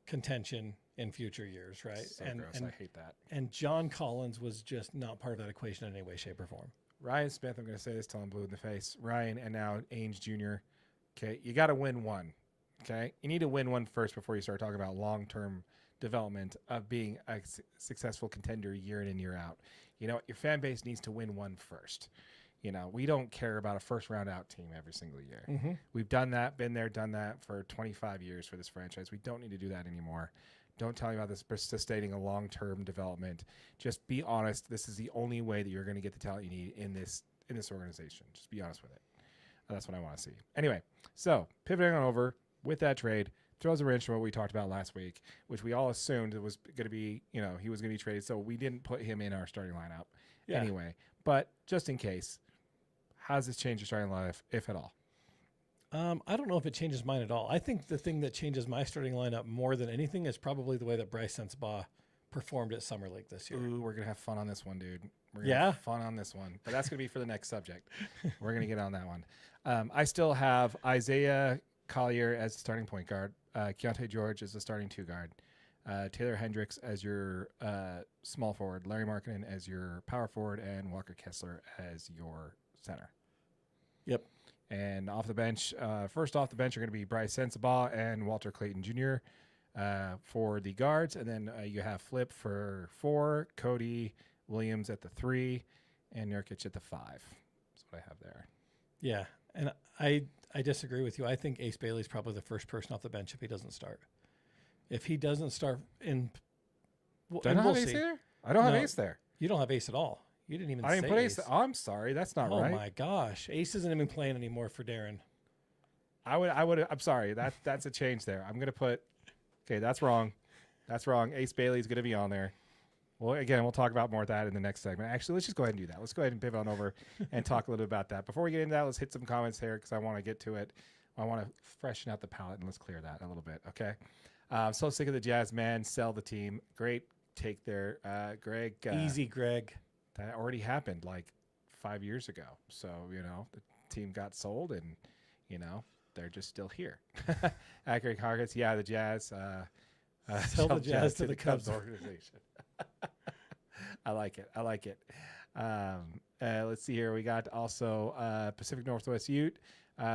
contention in future years, right? So gross. I hate that. And John Collins was just not part of that equation in any way, shape, or form. Ryan Smith, I'm going to say this till I'm blue in the face. Ryan and now Ainge Jr. Okay, you got to win one. Okay, you need to win one first before you start talking about long-term development of being a successful contender year in and year out. You know, your fan base needs to win one first. You know, we don't care about a first-round out team every single year. Mm-hmm. We've done that, been there, done that for 25 years for this franchise. We don't need to do that anymore. Don't tell me about this sustaining a long-term development. Just be honest. This is the only way that you're going to get the talent you need in this organization. Just be honest with it. That's what I want to see. Anyway, so pivoting on over with that trade, throws a wrench in what we talked about last week, which we all assumed it was going to be, you know, he was going to be traded. So we didn't put him in our starting lineup anyway. But just in case, how does this change your starting lineup, if at all? I don't know if it changes mine at all. I think the thing that changes my starting lineup more than anything is probably the way that Bryce Sensabaugh performed at Summer League this year. Ooh, we're going to have fun on this one, dude. We're going to have fun on this one. But that's going to be for the next subject. We're going to get on that one. I still have Isaiah Collier as the starting point guard, Keontae George as the starting two guard, Taylor Hendricks as your small forward, Larry Markkinen as your power forward, and Walker Kessler as your center. Yep. And off the bench, first off the bench are going to be Bryce Sensabaugh and Walter Clayton Jr. For the guards. And then you have Flip for 4, Cody Williams at the 3, and Nurkic at the 5. That's what I have there. Yeah, and I disagree with you. I think Ace Bailey's probably the first person off the bench if he doesn't start. If he doesn't start in... Do I not have Ace there? I don't have Ace there. You don't have Ace at all. You didn't even I didn't put Ace. Oh, I'm sorry. That's not right. Oh, my gosh. Ace isn't even playing anymore for Darren. I'm sorry. That's a change there. I'm going to put... Okay, that's wrong. That's wrong. Ace Bailey's going to be on there. Well, again, we'll talk about more of that in the next segment. Actually, let's just go ahead and do that. Let's go ahead and pivot on over and talk a little bit about that. Before we get into that, let's hit some comments here because I want to get to it. I want to freshen out the palette, and let's clear that a little bit, okay? So sick of the Jazz, man. Sell the team. Great take there, Greg. Easy, Greg. That already happened like 5 years ago. So, you know, the team got sold, and, you know, they're just still here. Accurate Hargis, yeah, the Jazz. Sell the Jazz to the Cubs organization. I like it. Let's see here. We got also Pacific Northwest Ute.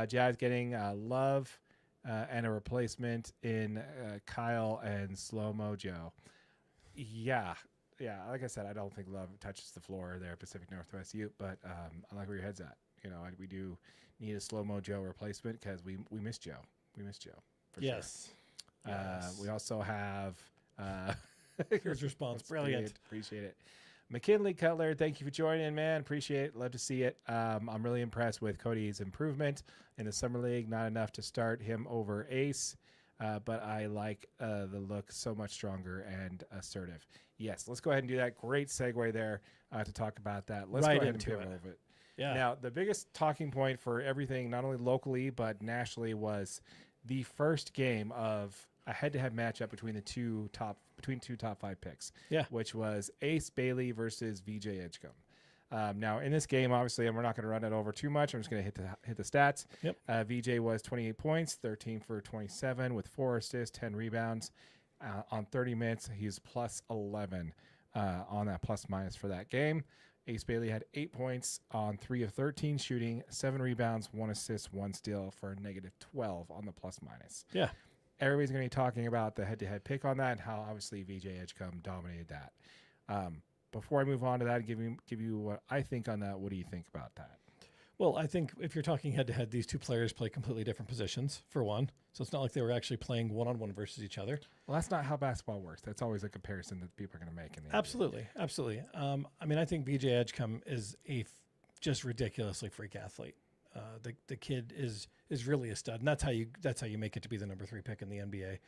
Jazz getting Love and a replacement in Kyle and Slow Mo Joe. Yeah. Like I said, I don't think Love touches the floor there, Pacific Northwest Ute, but I like where your head's at. You know, we do need a Slow Mo Joe replacement because we miss Joe. We miss Joe. For sure. Yes. We also have. Here's response. Brilliant. Appreciate it. McKinley Cutler, thank you for joining, man. Appreciate it. Love to see it. I'm really impressed with Cody's improvement in the Summer League. Not enough to start him over Ace, but I like the look so much stronger and assertive. Yes, let's go ahead and do that. Great segue there to talk about that. Let's go ahead and pivot over it. Yeah. Now, the biggest talking point for everything, not only locally but nationally, was the first game of a head-to-head matchup between two top 5 picks. Yeah, which was Ace Bailey versus VJ Edgecombe. Now in this game, obviously, and we're not going to run it over too much. I'm just going to hit the stats. Yep. VJ was 28 points, 13 for 27 with 4 assists, 10 rebounds on 30 minutes. He's plus 11 on that plus minus for that game. Ace Bailey had 8 points on 3 of 13 shooting, 7 rebounds, 1 assist, 1 steal for a negative 12 on the plus minus. Yeah. Everybody's going to be talking about the head-to-head pick on that and how obviously VJ Edgecombe dominated that. Before I move on to that, give you what I think on that. What do you think about that? Well, I think if you're talking head-to-head, these two players play completely different positions, for one. So it's not like they were actually playing one-on-one versus each other. Well, that's not how basketball works. That's always a comparison that people are going to make. In the Absolutely. I mean, I think VJ Edgecombe is just ridiculously freak athlete. The kid is really a stud, and that's how you make it to be the number 3 pick in the NBA.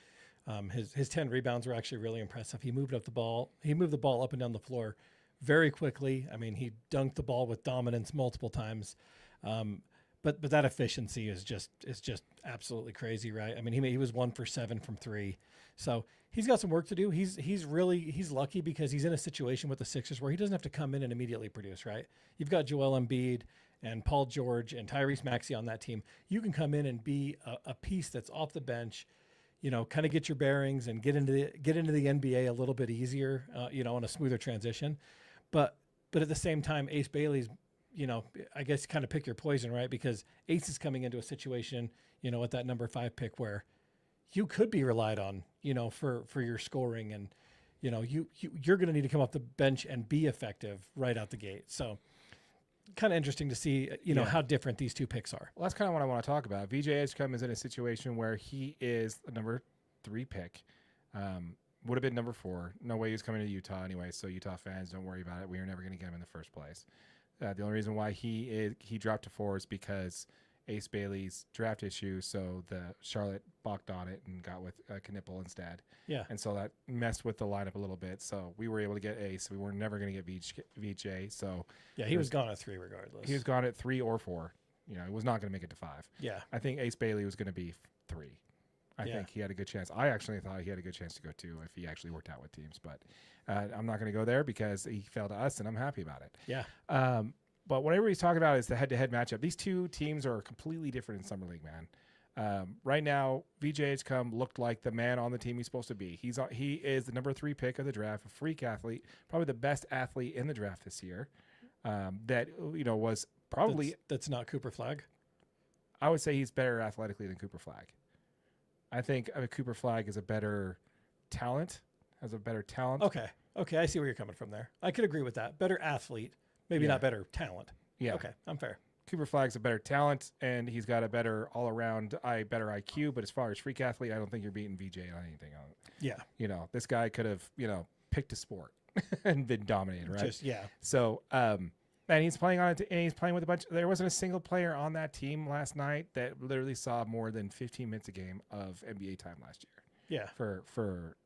His 10 rebounds were actually really impressive. He moved the ball up and down the floor very quickly. I mean, he dunked the ball with dominance multiple times. but that efficiency is just absolutely crazy, right? I mean, he was 1 for 7 from 3, so he's got some work to do. He's lucky because he's in a situation with the Sixers where he doesn't have to come in and immediately produce, right? You've got Joel Embiid and Paul George and Tyrese Maxey on that team. You can come in and be a piece that's off the bench, kind of get your bearings and get into the NBA a little bit easier, on a smoother transition. But at the same time, Ace Bailey's, I guess kind of pick your poison, right? Because Ace is coming into a situation, with that number 5 pick where you could be relied on, for your scoring, and, you're going to need to come off the bench and be effective right out the gate. So kind of interesting to see, how different these 2 picks are. Well, that's kind of what I want to talk about. VJ Edgecombe is in a situation where he is the number 3 pick. Would have been number 4. No way he's coming to Utah anyway. So Utah fans, don't worry about it. We were never going to get him in the first place. The only reason why he dropped to 4 is because Ace Bailey's draft issue. So the Charlotte balked on it and got with Knipple instead. Yeah. And so that messed with the lineup a little bit. So we were able to get Ace. We were never going to get VJ. So yeah, he was gone at 3 regardless. He was gone at 3 or 4. He was not going to make it to 5. Yeah. I think Ace Bailey was going to be 3. I think he had a good chance. I actually thought he had a good chance to go 2 if he actually worked out with teams. But I'm not going to go there because he fell to us, and I'm happy about it. Yeah. But whatever he's talking about is the head-to-head matchup. These 2 teams are completely different in Summer League, man. Right now, VJ Edgecombe looked like the man on the team he's supposed to be. He is the number 3 pick of the draft, a freak athlete, probably the best athlete in the draft this year. That was probably that's not Cooper Flagg. I would say he's better athletically than Cooper Flagg. I think Cooper Flagg is a better talent, has a better talent. Okay, I see where you're coming from there. I could agree with that. Better athlete, maybe not better talent. Yeah. Okay, I'm fair. Cooper Flagg's a better talent, and he's got a better all-around, better IQ. But as far as freak athlete, I don't think you're beating VJ on anything. Yeah. This guy could have, picked a sport and been dominated, right? So, and he's playing on it, and he's playing with a bunch. There wasn't a single player on that team last night that literally saw more than 15 minutes a game of NBA time last year. Yeah. For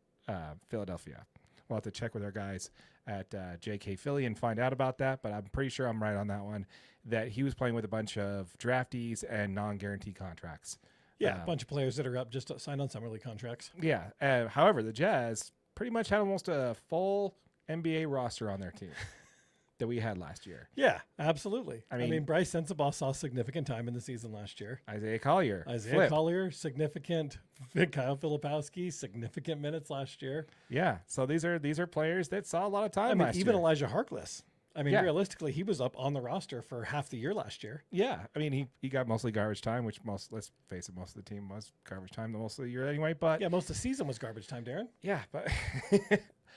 Philadelphia. We'll have to check with our guys at JK Philly and find out about that, but I'm pretty sure I'm right on that one, that he was playing with a bunch of draftees and non-guaranteed contracts. Yeah, a bunch of players that are up just signed on summer league contracts. Yeah. However, the Jazz pretty much had almost a full NBA roster on their team that we had last year. Yeah, absolutely. I mean Bryce Sensabaugh saw significant time in the season last year. Isaiah Collier, significant. Kyle Filipowski, significant minutes last year. Yeah, so these are players that saw a lot of time last even year. Elijah Harkless. Realistically, he was up on the roster for half the year last year. Yeah, he got mostly garbage time, which let's face it, most of the team was garbage time the most of the year anyway. But yeah, most of the season was garbage time, Darren. Yeah, but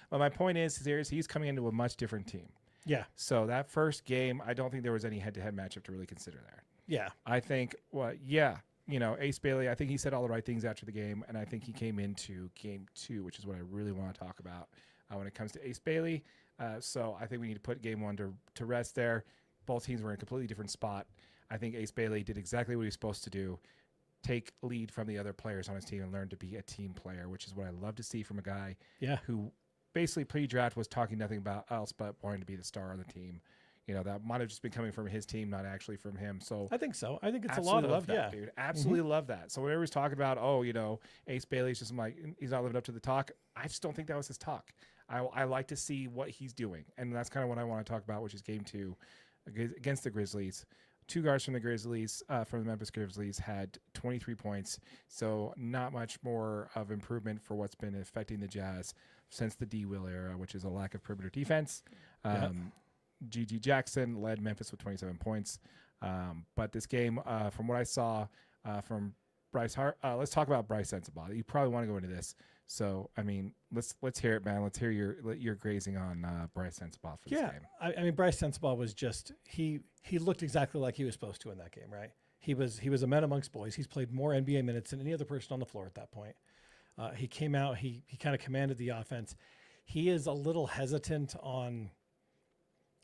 but my point is he's coming into a much different team. Yeah. So that first game, I don't think there was any head-to-head matchup to really consider there. Yeah. I think, Ace Bailey, I think he said all the right things after the game, and I think he came into game 2, which is what I really want to talk about when it comes to Ace Bailey. So I think we need to put game 1 to rest there. Both teams were in a completely different spot. I think Ace Bailey did exactly what he was supposed to do, take lead from the other players on his team and learn to be a team player, which is what I love to see from a guy who basically pre-draft was talking nothing about else but wanting to be the star on the team. That might have just been coming from his team, not actually from him. So I think so. I think it's a lot of love that, dude. Absolutely love that. So whenever he's talking about, Ace Bailey's just like he's not living up to the talk, I just don't think that was his talk. I like to see what he's doing, and that's kind of what I want to talk about, which is game 2 against the Grizzlies. 2 guards from the Grizzlies, from the Memphis Grizzlies, had 23 points. So not much more of improvement for what's been affecting the Jazz since the D. Will era, which is a lack of perimeter defense. G.G. Jackson led Memphis with 27 points. But this game, from what I saw from Bryce Hart, let's talk about Bryce Sensabaugh. You probably want to go into this. So, let's hear it, man. Let's hear your grazing on Bryce Sensabaugh for this game. Bryce Sensabaugh was just he looked exactly like he was supposed to in that game, right? He was a man amongst boys. He's played more NBA minutes than any other person on the floor at that point. He came out. He kind of commanded the offense. He is a little hesitant on.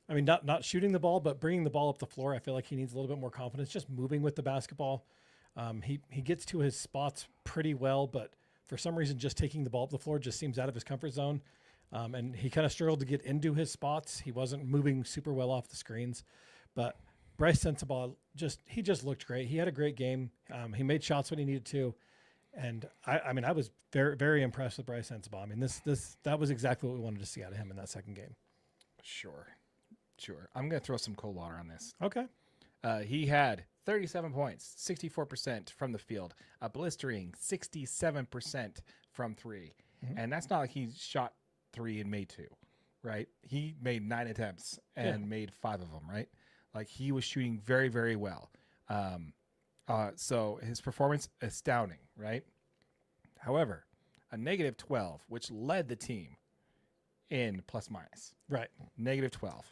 Not shooting the ball, but bringing the ball up the floor. I feel like he needs a little bit more confidence, just moving with the basketball. He gets to his spots pretty well, but for some reason, just taking the ball up the floor just seems out of his comfort zone. And he kind of struggled to get into his spots. He wasn't moving super well off the screens, but Bryce Sensabaugh he just looked great. He had a great game. He made shots when he needed to. And I mean, I was very, very impressed with Bryce Sensabaugh. I mean, that was exactly what we wanted to see out of him in that second game. Sure. I'm going to throw some cold water on this. Okay. He had 37 points, 64% from the field, a blistering 67% from three. Mm-hmm. And that's not like he shot 3 and made 2, right? He made 9 attempts and made 5 of them, right? Like, he was shooting very, very well. So his performance, astounding, right? However, a -12, which led the team in plus minus. Right. -12.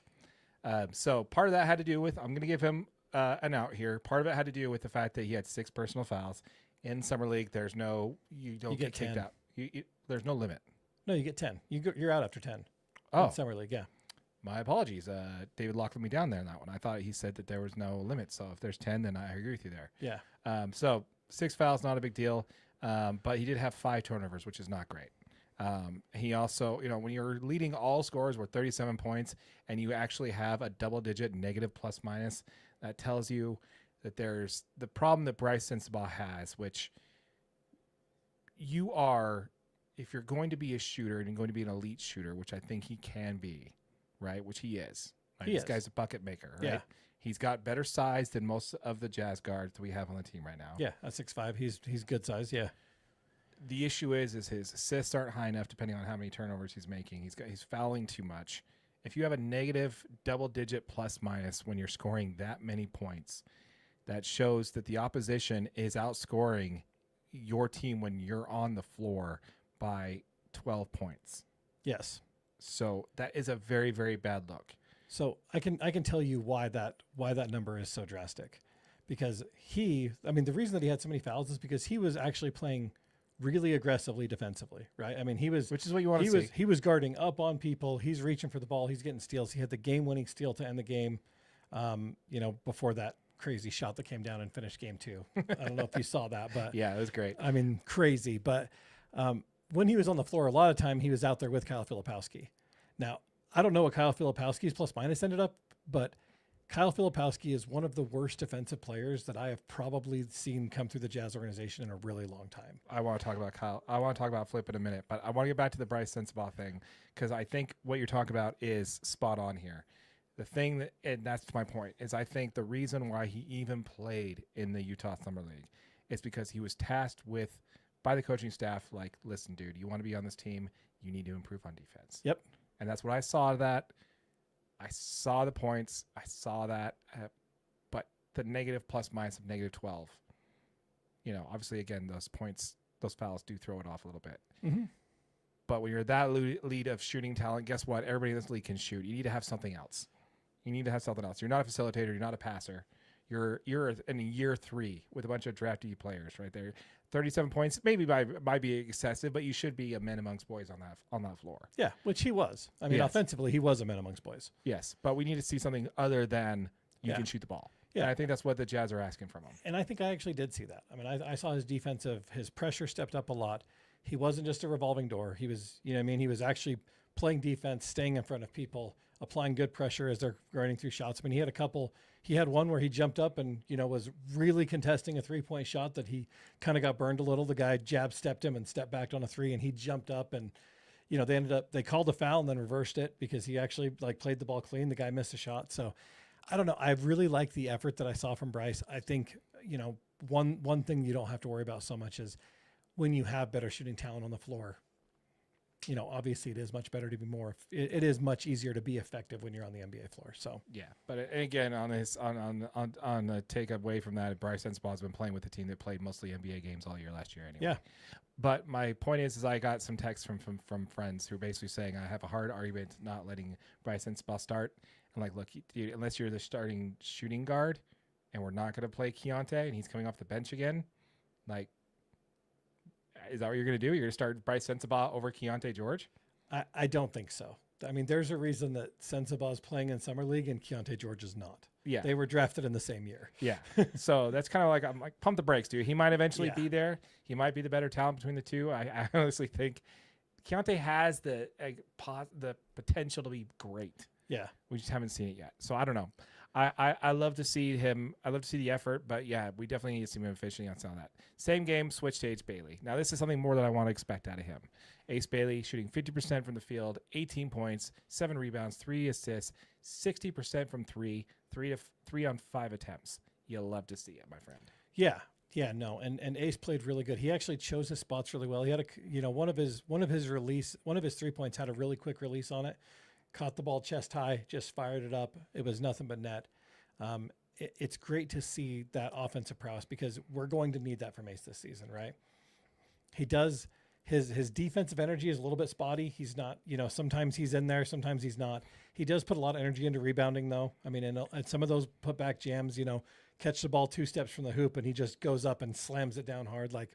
So part of that had to do with, I'm going to give him an out here. Part of it had to do with the fact that he had 6 personal fouls. In Summer League, you don't get kicked out. There's no limit. No, you get 10. You're out after 10. Oh. In Summer League, yeah. My apologies. David locked me down there in that one. I thought he said that there was no limit. So if there's 10, then I agree with you there. Yeah. So 6 fouls, not a big deal. But he did have 5 turnovers, which is not great. He also, when you're leading all scorers with 37 points and you actually have a double-digit negative plus minus, that tells you that there's the problem that Bryce Sensabaugh has, which if you're going to be a shooter and you're going to be an elite shooter, which I think he can be, right? Which he is. Right? This guy's a bucket maker, right? Yeah. He's got better size than most of the Jazz guards that we have on the team right now. Yeah, at 6'5", he's good size. Yeah. The issue is his assists aren't high enough depending on how many turnovers he's making. He's fouling too much. If you have a negative double-digit plus minus when you're scoring that many points, that shows that the opposition is outscoring your team when you're on the floor by 12 points. Yes. So that is a very, very bad look. So I can tell you why that number is so drastic, because the reason that he had so many fouls is because he was actually playing really aggressively defensively, right? I mean, which is what you want to see. He was guarding up on people. He's reaching for the ball. He's getting steals. He had the game-winning steal to end the game. Before that crazy shot that came down and finished game 2. I don't know if you saw that, but yeah, it was great. I mean, crazy. But when he was on the floor, a lot of time he was out there with Kyle Filipowski. Now, I don't know what Kyle Filipowski's plus minus ended up, but Kyle Filipowski is one of the worst defensive players that I have probably seen come through the Jazz organization in a really long time. I want to talk about Kyle. I want to talk about Flip in a minute, but I want to get back to the Bryce Sensabaugh thing, because I think what you're talking about is spot on here. The thing and that's my point, is I think the reason why he even played in the Utah Summer League is because he was tasked by the coaching staff, like, listen, dude, you want to be on this team, you need to improve on defense. Yep. And that's what I saw of that. I saw the points. I saw that. But the negative plus minus of -12, obviously, again, those points, those fouls do throw it off a little bit. Mm-hmm. But when you're that lead of shooting talent, guess what? Everybody in this league can shoot. You need to have something else. You're not a facilitator. You're not a passer. You're in year 3 with a bunch of drafty players right there. 37 points maybe might be excessive, but you should be a man amongst boys on that floor. Yeah, which he was. I mean, Offensively, he was a man amongst boys. Yes, but we need to see something other than you can shoot the ball. Yeah, and I think that's what the Jazz are asking from him. And I think I actually did see that. I mean, I saw his pressure stepped up a lot. He wasn't just a revolving door. He was, he was actually playing defense, staying in front of people, applying good pressure as they're running through shots. I mean, he had one where he jumped up and, was really contesting a 3-point shot that he kind of got burned a little. The guy stepped him and stepped back on a 3, and he jumped up and, they called a foul and then reversed it because he actually played the ball clean. The guy missed a shot. So I don't know. I really like the effort that I saw from Bryce. I think, one thing you don't have to worry about so much is when you have better shooting talent on the floor, obviously it is much better to be it is much easier to be effective when you're on the NBA floor. So yeah, but again, on the take away from that, Bryce Sensabaugh has been playing with a team that played mostly NBA games all year last year anyway. Yeah. But my point is I got some texts from friends who are basically saying I have a hard argument not letting Bryce Sensabaugh start. I'm like, look, dude, unless you're the starting shooting guard and we're not going to play Keontae and he's coming off the bench again, is that what you're going to do? You're going to start Bryce Sensabaugh over Keontae George? I don't think so. I mean, there's a reason that Sensabaugh is playing in Summer League and Keontae George is not. Yeah. They were drafted in the same year. Yeah. So that's kind of I'm like, pump the brakes, dude. He might eventually be there. He might be the better talent between the two. I honestly think Keontae has the potential to be great. Yeah. We just haven't seen it yet. So I don't know. I love to see him. I love to see the effort, but yeah, we definitely need to see him efficiently on some of that. Same game, switch to Ace Bailey. Now this is something more that I want to expect out of him. Ace Bailey shooting 50% from the field, 18 points, 7 rebounds, 3 assists, 60% from 3 on 5 attempts. You'll love to see it, my friend. Yeah. Yeah, no, and Ace played really good. He actually chose his spots really well. He had one of his 3 points had a really quick release on it. Caught the ball chest high, just fired it up. It was nothing but net. It's great to see that offensive prowess because we're going to need that from Ace this season, right? He does his defensive energy is a little bit spotty. He's not, sometimes he's in there, sometimes he's not. He does put a lot of energy into rebounding though. I mean, and some of those putback jams, catch the ball 2 steps from the hoop and he just goes up and slams it down hard. Like,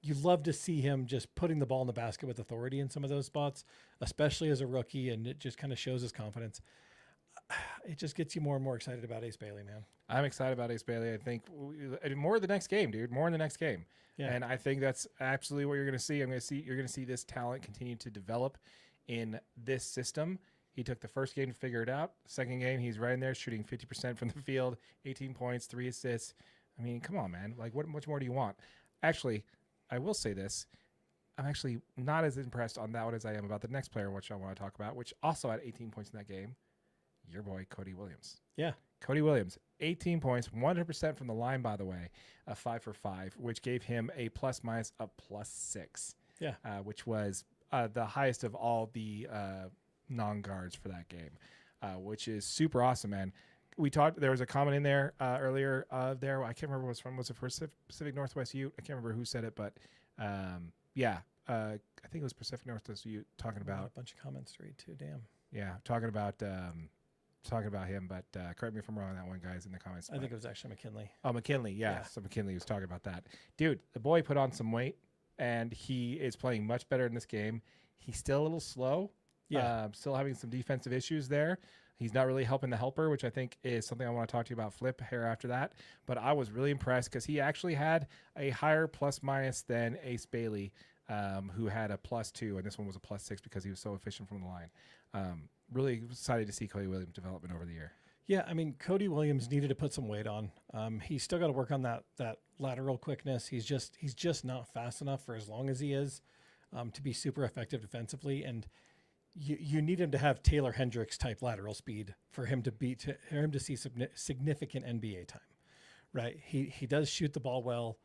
you love to see him just putting the ball in the basket with authority in some of those spots, especially as a rookie, and it just kind of shows his confidence. It just gets you more and more excited about Ace Bailey, man. I'm excited about Ace Bailey. I think more the next game, dude. More in the next game. Yeah. And I think that's absolutely what you're going to see. You're going to see this talent continue to develop in this system. He took the first game to figure it out. Second game, he's right in there shooting 50% from the field, 18 points, 3 assists. I mean, come on, man. Like, what much more do you want? Actually, I will say this. I'm actually not as impressed on that one as I am about the next player, which I want to talk about, which also had 18 points in that game. Your boy, Cody Williams. Yeah. Cody Williams, 18 points, 100% from the line, by the way, a 5 for 5, which gave him a plus-minus of +6. Yeah. Which was the highest of all the non-guards for that game, which is super awesome, man. We talked. There was a comment in there earlier. There, I can't remember what it was from. Was it for Pacific Northwest Ute? I can't remember who said it, but yeah, I think it was Pacific Northwest Ute talking about a bunch of comments to read too. Damn. Yeah, talking about him. But correct me if I'm wrong on that one, guys, in the comments. I think it was actually McKinley. Oh, McKinley. Yeah. So McKinley was talking about that. Dude, the boy put on some weight, and he is playing much better in this game. He's still a little slow. Yeah. Still having some defensive issues there. He's not really helping the helper, which I think is something I want to talk to you about Flip here after that. But I was really impressed because he actually had a higher plus-minus than Ace Bailey, who had a +2, and this one was a +6 because he was so efficient from the line. Really excited to see Cody Williams' development over the year. Yeah, I mean, Cody Williams needed to put some weight on. He's still got to work on that lateral quickness. He's just not fast enough for as long as he is to be super effective defensively. And you need him to have Taylor Hendricks type lateral speed for him to see significant NBA time, right? He does shoot the ball well.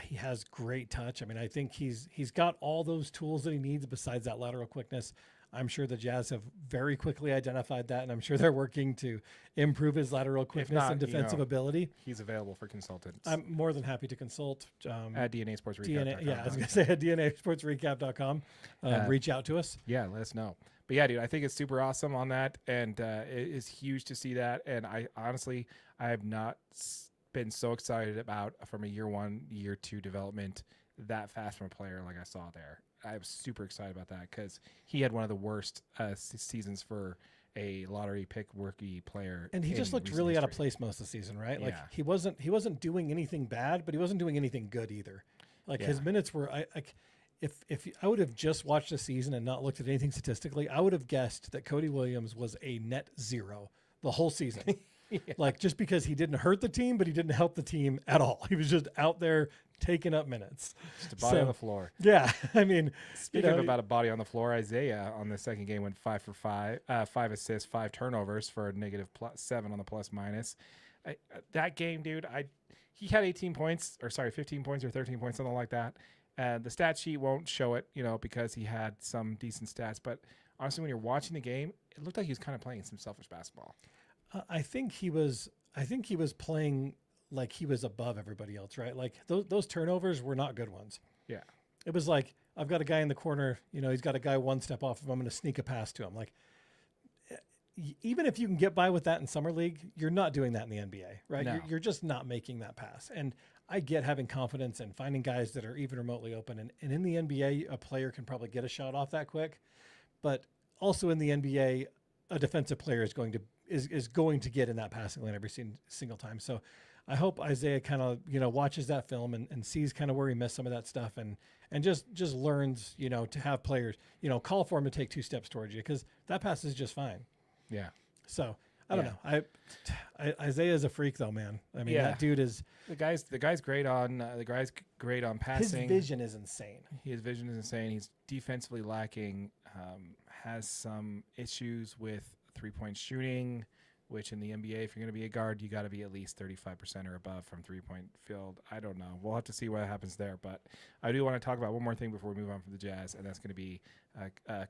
He has great touch. I mean, I think he's got all those tools that he needs besides that lateral quickness. I'm sure the Jazz have very quickly identified that, and I'm sure they're working to improve his lateral quickness and defensive ability. He's available for consultants. I'm more than happy to consult. At DNASportsRecap.com. Yeah, I was going to say at DNASportsRecap.com. Reach out to us. Yeah, let us know. But yeah, dude, I think it's super awesome on that, and it is huge to see that. And I honestly have not been so excited about from a year 1, year 2 development that fast from a player like I saw there. I was super excited about that because he had one of the worst seasons for a lottery pick rookie player. And he just looked really out of place most of the season, right? Like he wasn't doing anything bad, but he wasn't doing anything good either. Like his minutes were, if I would have just watched the season and not looked at anything statistically, I would have guessed that Cody Williams was a net 0 the whole season. Like just because he didn't hurt the team, but he didn't help the team at all. He was just out there taking up minutes. Just a body on the floor. Yeah. I mean, speaking of about a body on the floor, Isaiah on the second game went 5 for 5, 5 assists, 5 turnovers for a -7 on the plus-minus. That game, dude, he had 15 points or 13 points, something like that. The stat sheet won't show it, because he had some decent stats. But honestly, when you're watching the game, it looked like he was kind of playing some selfish basketball. I think he was playing like he was above everybody else, right? Like those turnovers were not good ones. Yeah. It was like, I've got a guy in the corner, he's got a guy one step off of him. I'm going to sneak a pass to him. Like, even if you can get by with that in summer league, you're not doing that in the NBA, right? No. You're just not making that pass. And I get having confidence and finding guys that are even remotely open. And in the NBA, a player can probably get a shot off that quick, but also in the NBA, a defensive player is going to get in that passing lane every single time. So I hope Isaiah kind of, watches that film and sees kind of where he missed some of that stuff and just learns, to have players, call for him to take 2 steps towards you because that pass is just fine. Yeah. So I don't know. Isaiah's a freak though, man. I mean, that dude is the guy's great on passing. His vision is insane. His vision is insane. He's defensively lacking. Has some issues with 3-point shooting, which in the NBA, if you're going to be a guard, you got to be at least 35% or above from 3-point field. I don't know. We'll have to see what happens there. But I do want to talk about one more thing before we move on from the Jazz, and that's going to be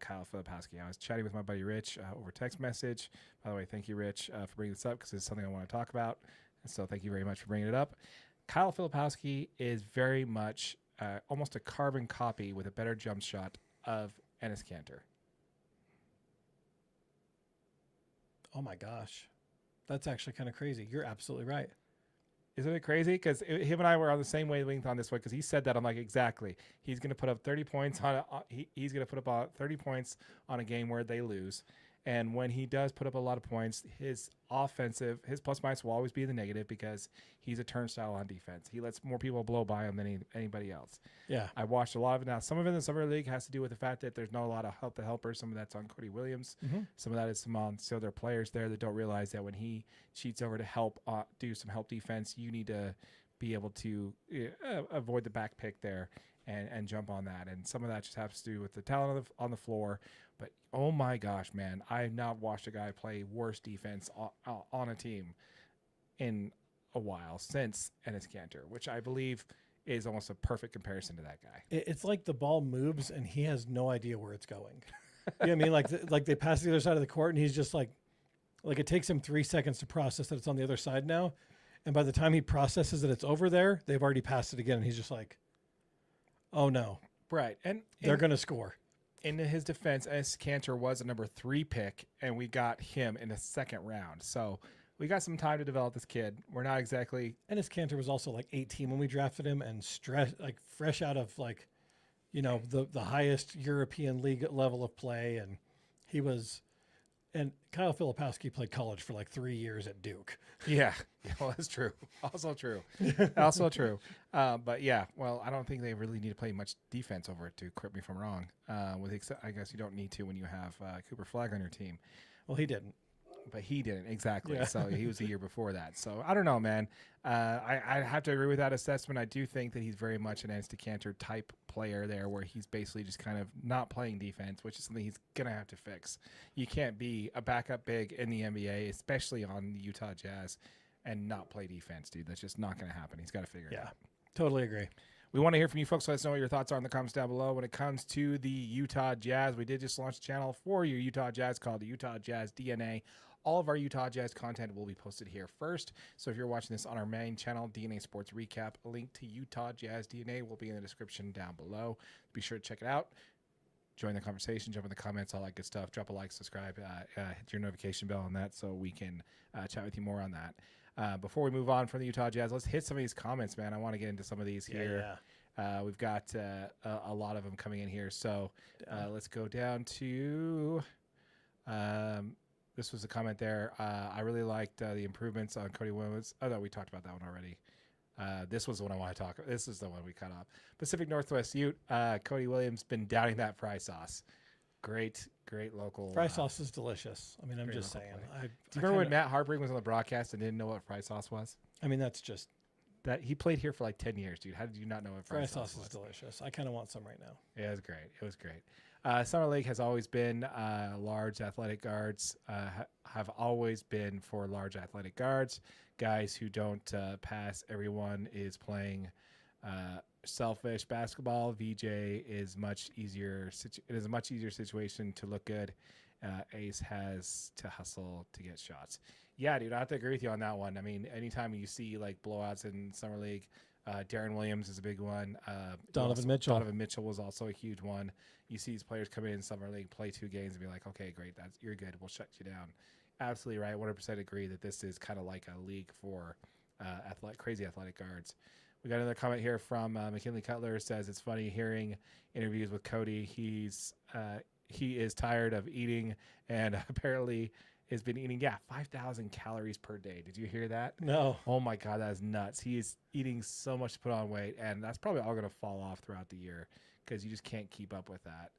Kyle Filipowski. I was chatting with my buddy Rich over text message. By the way, thank you, Rich, for bringing this up because it's something I want to talk about. So thank you very much for bringing it up. Kyle Filipowski is very much almost a carbon copy with a better jump shot of Enes Kanter. Oh my gosh. That's actually kind of crazy. You're absolutely right. Isn't it crazy? Because him and I were on the same wavelength on this one because he said that. I'm like, exactly. He's going to put up 30 points he's going to put up about 30 points on a game where they lose. And when he does put up a lot of points, his plus minus will always be the negative because he's a turnstile on defense. He lets more people blow by him than anybody else. Yeah. I watched a lot of it now. Some of it in the summer league has to do with the fact that there's not a lot of help to helpers. Some of that's on Cody Williams. Mm-hmm. Some of that is so there are players there that don't realize that when he cheats over to help do some help defense, you need to be able to avoid the back pick there and jump on that. And some of that just has to do with the talent on the floor. But, oh, my gosh, man, I have not watched a guy play worse defense on a team in a while since Enes Kanter, which I believe is almost a perfect comparison to that guy. It's like the ball moves, and he has no idea where it's going. You know what I mean? Like they pass the other side of the court, and he's just like it takes him 3 seconds to process that it's on the other side now. And by the time he processes that it's over there, they've already passed it again, and he's just like, oh, no. Right. And they're going to score. In his defense, Enes Kanter was a number 3 pick, and we got him in the second round. So we got some time to develop this kid. We're not exactly. Enes Kanter was also like 18 when we drafted him, and fresh out of the highest European league level of play, and he was. And Kyle Filipowski played college for like 3 years at Duke. Yeah, well, that's true. Also true. Also true. But yeah, well, I don't think they really need to play much defense over it, to correct me if I'm wrong. I guess you don't need to when you have Cooper Flagg on your team. Well, he didn't. But he didn't, exactly. Yeah. So he was the year before that. So I don't know, man. I have to agree with that assessment. I do think that he's very much an Enes Kanter type player there, where he's basically just kind of not playing defense, which is something he's going to have to fix. You can't be a backup big in the NBA, especially on the Utah Jazz, and not play defense, dude. That's just not going to happen. He's got to figure it out. Totally agree. We want to hear from you folks. Let us know what your thoughts are in the comments down below. When it comes to the Utah Jazz, we did just launch a channel for your Utah Jazz called the Utah Jazz DNA. All of our Utah Jazz content will be posted here first. So if you're watching this on our main channel, DNA Sports Recap, a link to Utah Jazz DNA will be in the description down below. Be sure to check it out. Join the conversation, jump in the comments, all that good stuff. Drop a like, subscribe, hit your notification bell on that so we can chat with you more on that. Before we move on from the Utah Jazz, let's hit some of these comments, man. I want to get into some of these here. Yeah. We've got a lot of them coming in here. So let's go down to... this was a comment there. I really liked the improvements on Cody Williams. Oh, no, we talked about that one already. This was the one I want to talk about. This is the one we cut off. Pacific Northwest Ute. Cody Williams been doubting that fry sauce. Great local. Fry sauce is delicious. I mean, I'm just saying. Do you remember when Matt Harpring was on the broadcast and didn't know what fry sauce was? I mean, that's just. That he played here for like 10 years, dude. How did you not know what fry sauce was? Is delicious. I kind of want some right now. Yeah, it was great. It was great. Summer League has always been large athletic guards, have always been for large athletic guards. Guys who don't pass. Everyone is playing selfish basketball. VJ is much easier. It is a much easier situation to look good. Ace has to hustle to get shots. Yeah, dude, I have to agree with you on that one. I mean, anytime you see like blowouts in Summer League, Darren Williams is a big one. Donovan Mitchell was also a huge one. You see these players come in Summer League, play 2 games, and be like, okay, great, you're good. We'll shut you down. Absolutely right. 100% agree that this is kind of like a league for crazy athletic guards. We got another comment here from McKinley Cutler. Says it's funny hearing interviews with Cody. He is tired of eating and apparently has been eating 5,000 calories per day. Did you hear that? No. Oh my God, that is nuts. He is eating so much to put on weight, and that's probably all going to fall off throughout the year because you just can't keep up with that.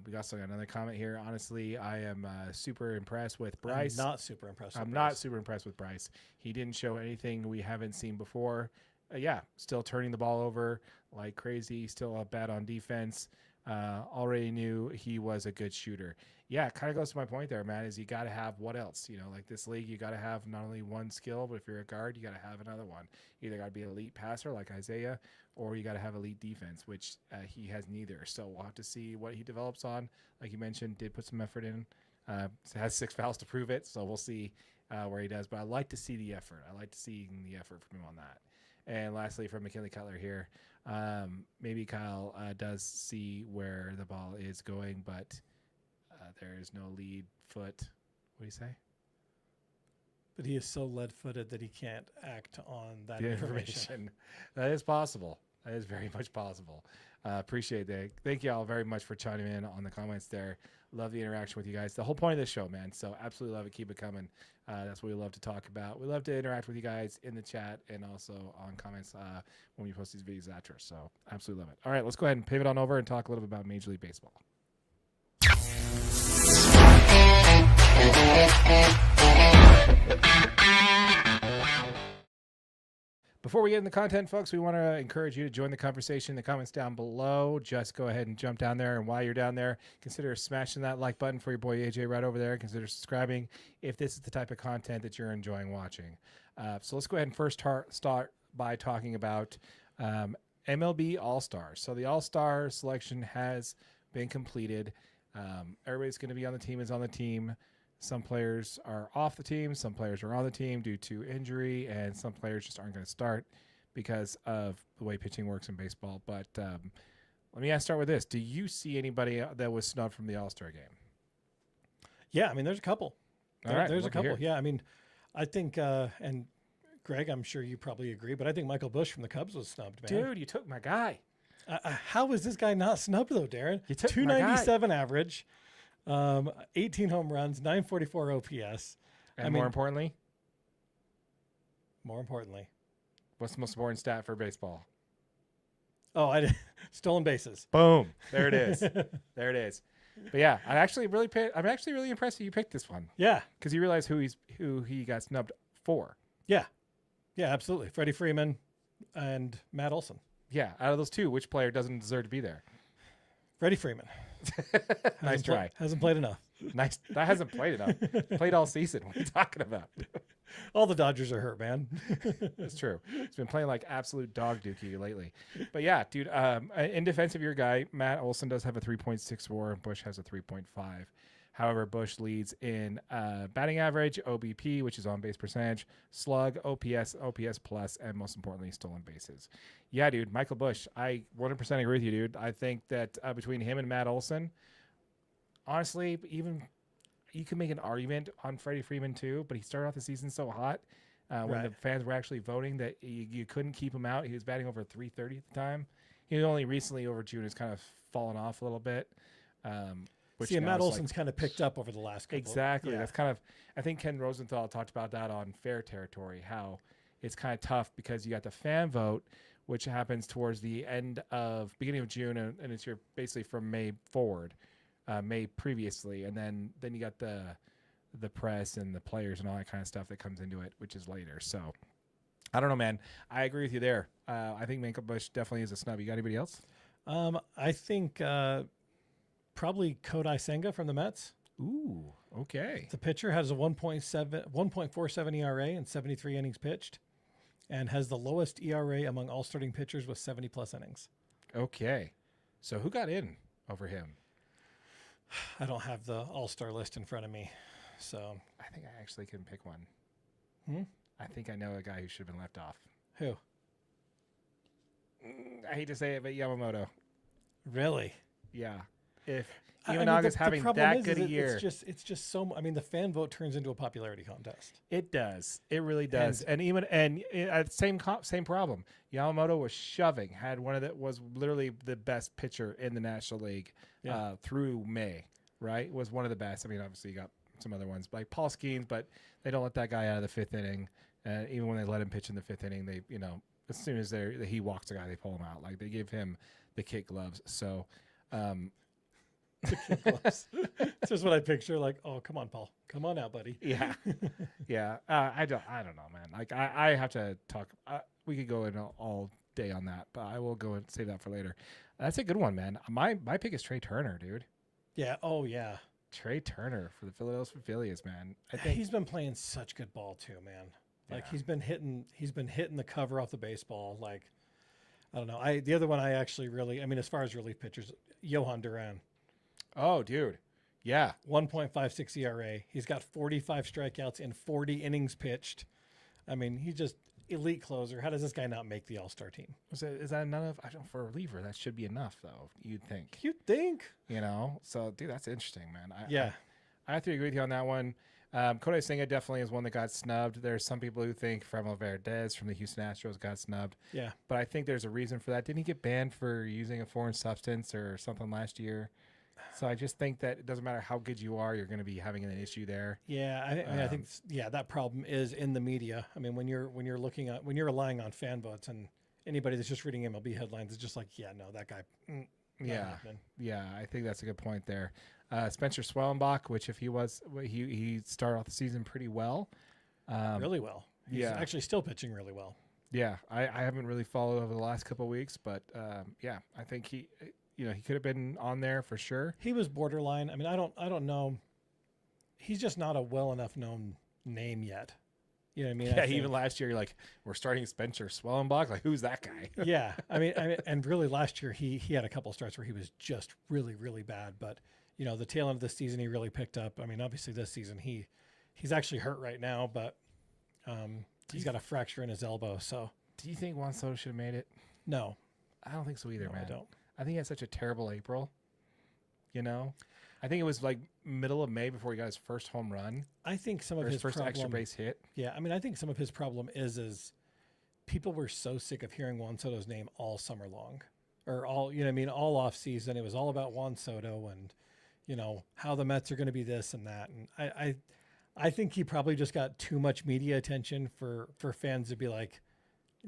We also got another comment here. Honestly, I am super impressed with Bryce. I'm not super impressed. I'm not super impressed with Bryce. He didn't show anything we haven't seen before. Still turning the ball over like crazy. Still bad on defense. Already knew he was a good shooter. Yeah, it kind of goes to my point there, Matt, is you got to have what else? Like this league, you got to have not only one skill, but if you're a guard, you got to have another one. You either got to be an elite passer like Isaiah, or you got to have elite defense, which he has neither. So we'll have to see what he develops on. Like you mentioned, did put some effort in. Has 6 fouls to prove it, so we'll see where he does. But I like to see the effort. I like to see the effort from him on that. And lastly, from McKinley Cutler here, maybe Kyle does see where the ball is going, but there is no lead foot. What do you say? But he is so lead-footed that he can't act on that information. That is possible. That is very much possible. Appreciate that. Thank you all very much for chiming in on the comments there. Love the interaction with you guys. The whole point of this show, man. So absolutely love it. Keep it coming. That's what we love to talk about. We love to interact with you guys in the chat and also on comments when we post these videos after. So absolutely love it. All right, let's go ahead and pivot on over and talk a little bit about Major League Baseball. Before we get into the content, folks, we want to encourage you to join the conversation in the comments down below. Just go ahead and jump down there. And while you're down there, consider smashing that like button for your boy AJ right over there. Consider subscribing if this is the type of content that you're enjoying watching. So let's go ahead and first start by talking about MLB All-Stars. So the All-Star selection has been completed. Everybody's going to be on the team is on the team. Some players are off the team. Some players are on the team due to injury, and some players just aren't going to start because of the way pitching works in baseball. But let me start with this. Do you see anybody that was snubbed from the All-Star game? Yeah, I mean, there's a couple. All right, there's a couple. Yeah, I mean, I think, and Greg, I'm sure you probably agree, but I think Michael Busch from the Cubs was snubbed, man. Dude, you took my guy. How is this guy not snubbed, though, Darren? You took 297 average. 18 home runs, 944 OPS. And more importantly, what's the most important stat for baseball? Oh, stolen bases. Boom. There it is. There it is. But yeah, I'm actually really impressed that you picked this one. Yeah. Because you realize who he got snubbed for. Yeah. Yeah, absolutely. Freddie Freeman and Matt Olson. Yeah. Out of those two, which player doesn't deserve to be there? Freddie Freeman. Nice try. Hasn't played enough. Nice. That hasn't played enough. Played all season. What are you talking about? All the Dodgers are hurt, man. That's true. He's been playing like absolute dog dookie lately. But yeah, dude, in defense of your guy, Matt Olson does have a 3.64 and Busch has a 3.5. However, Busch leads in batting average, OBP, which is on base percentage, slug, OPS plus, and most importantly, stolen bases. Yeah, dude, Michael Busch, I 100% agree with you, dude. I think that between him and Matt Olson, honestly, even you can make an argument on Freddie Freeman too, but he started off the season so hot when the fans were actually voting that you couldn't keep him out. He was batting over 330 at the time. He only recently over June has kind of fallen off a little bit. See, Matt Olson's kind of picked up over the last couple. Exactly. Yeah. That's kind of, I think Ken Rosenthal talked about that on Fair Territory, how it's kind of tough because you got the fan vote, which happens towards the beginning of June, and it's basically from May forward, May previously, and then you got the press and the players and all that kind of stuff that comes into it, which is later. So I don't know, man. I agree with you there. I think Michael Busch definitely is a snub. You got anybody else? I think probably Kodai Senga from the Mets. Ooh, okay. The pitcher has a 1.47 ERA and 73 innings pitched, and has the lowest ERA among all starting pitchers with 70+ innings. Okay. So who got in over him? I don't have the All-Star list in front of me, so I think I actually can pick one. I think I know a guy who should have been left off. Who? I hate to say it, but Yamamoto. Really? Yeah. If Imanaga's having that good a year. It's just so much. I mean, the fan vote turns into a popularity contest. It does. It really does. And same problem. Yamamoto was shoving, had was literally the best pitcher in the National League through May, right? Was one of the best. I mean, obviously you got some other ones like Paul Skeens, but they don't let that guy out of the fifth inning. Even when they let him pitch in the fifth inning, they, as soon as he walks a guy, they pull him out. Like they give him the kid gloves. So, The kid gloves. It's just what I picture. Like, oh, come on, Paul. Come on out, buddy. Yeah, yeah. I don't know, man. Like I have to talk. We could go in all day on that, but I will go and save that for later. That's a good one, man. My pick is Trey Turner, dude. Yeah. Oh, yeah. Trey Turner for the Philadelphia Phillies, man. I think He's been playing such good ball too, man. Like Yeah. he's been hitting the cover off the baseball. Like, I don't know. The other one I actually really, I mean, as far as relief pitchers, Johan Duran, Oh, dude. Yeah. 1.56 ERA. He's got 45 strikeouts in 40 innings pitched. I mean, he's just elite closer. How does this guy not make the All-Star team? Is that enough? I don't for a reliever. That should be enough, though. You'd think. You think? You know. So, dude, that's interesting, man. Yeah. I have to agree with you on that one. Kodai Senga definitely is one that got snubbed. There's some people who think Fremel Valdez from the Houston Astros got snubbed. Yeah. But I think there's a reason for that. Didn't he get banned for using a foreign substance or something last year? So I just think that it doesn't matter how good you are, you're going to be having an issue there. Yeah, I think that problem is in the media. I mean, when you're relying on fan votes, and anybody that's just reading MLB headlines is just like, yeah, no, that guy. Not happening. Yeah, I think that's a good point there. Spencer Swellenbach, which if he started off the season pretty well, Really well. He's actually still pitching really well. Yeah, I haven't really followed over the last couple of weeks, but yeah, I think he could have been on there for sure. He was borderline. I mean, I don't know. He's just not a well enough known name yet. You know what I mean? Yeah, even last year, you're like, we're starting Spencer Swellenbach. Like, who's that guy? Yeah, I mean, and really last year he had a couple of starts where he was just really, really bad. But the tail end of the season he really picked up. I mean, obviously this season he's actually hurt right now, but he's got a fracture in his elbow. So do you think Juan Soto should have made it? No, I don't think so either, man. I don't. I think he had such a terrible April. I think it was like middle of May before he got his first home run. I think some of his his first problem, extra base hit. Yeah, I mean, I think some of his problem is people were so sick of hearing Juan Soto's name all summer long, or all all off season. It was all about Juan Soto and how the Mets are going to be this and that. And I think he probably just got too much media attention for fans to be like,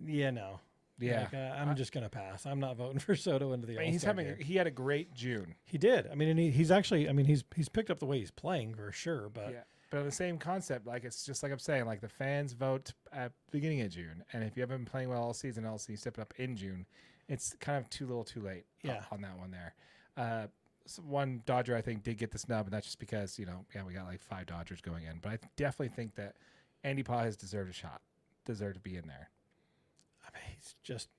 yeah, no. Yeah, like, I'm just gonna pass. I'm not voting for Soto into the All-Star game. He had a great June. He did. I mean, and he's actually. I mean, he's picked up the way he's playing for sure. But yeah, but on the same concept, like it's just like I'm saying, like the fans vote at the beginning of June, and if you haven't been playing well all season, else you step it up in June, it's kind of too late. Yeah. On that one there. So one Dodger I think did get the snub, and that's just because we got like 5 Dodgers going in, but I definitely think that Andy Paz has deserved a shot, deserved to be in there. I mean, he's just.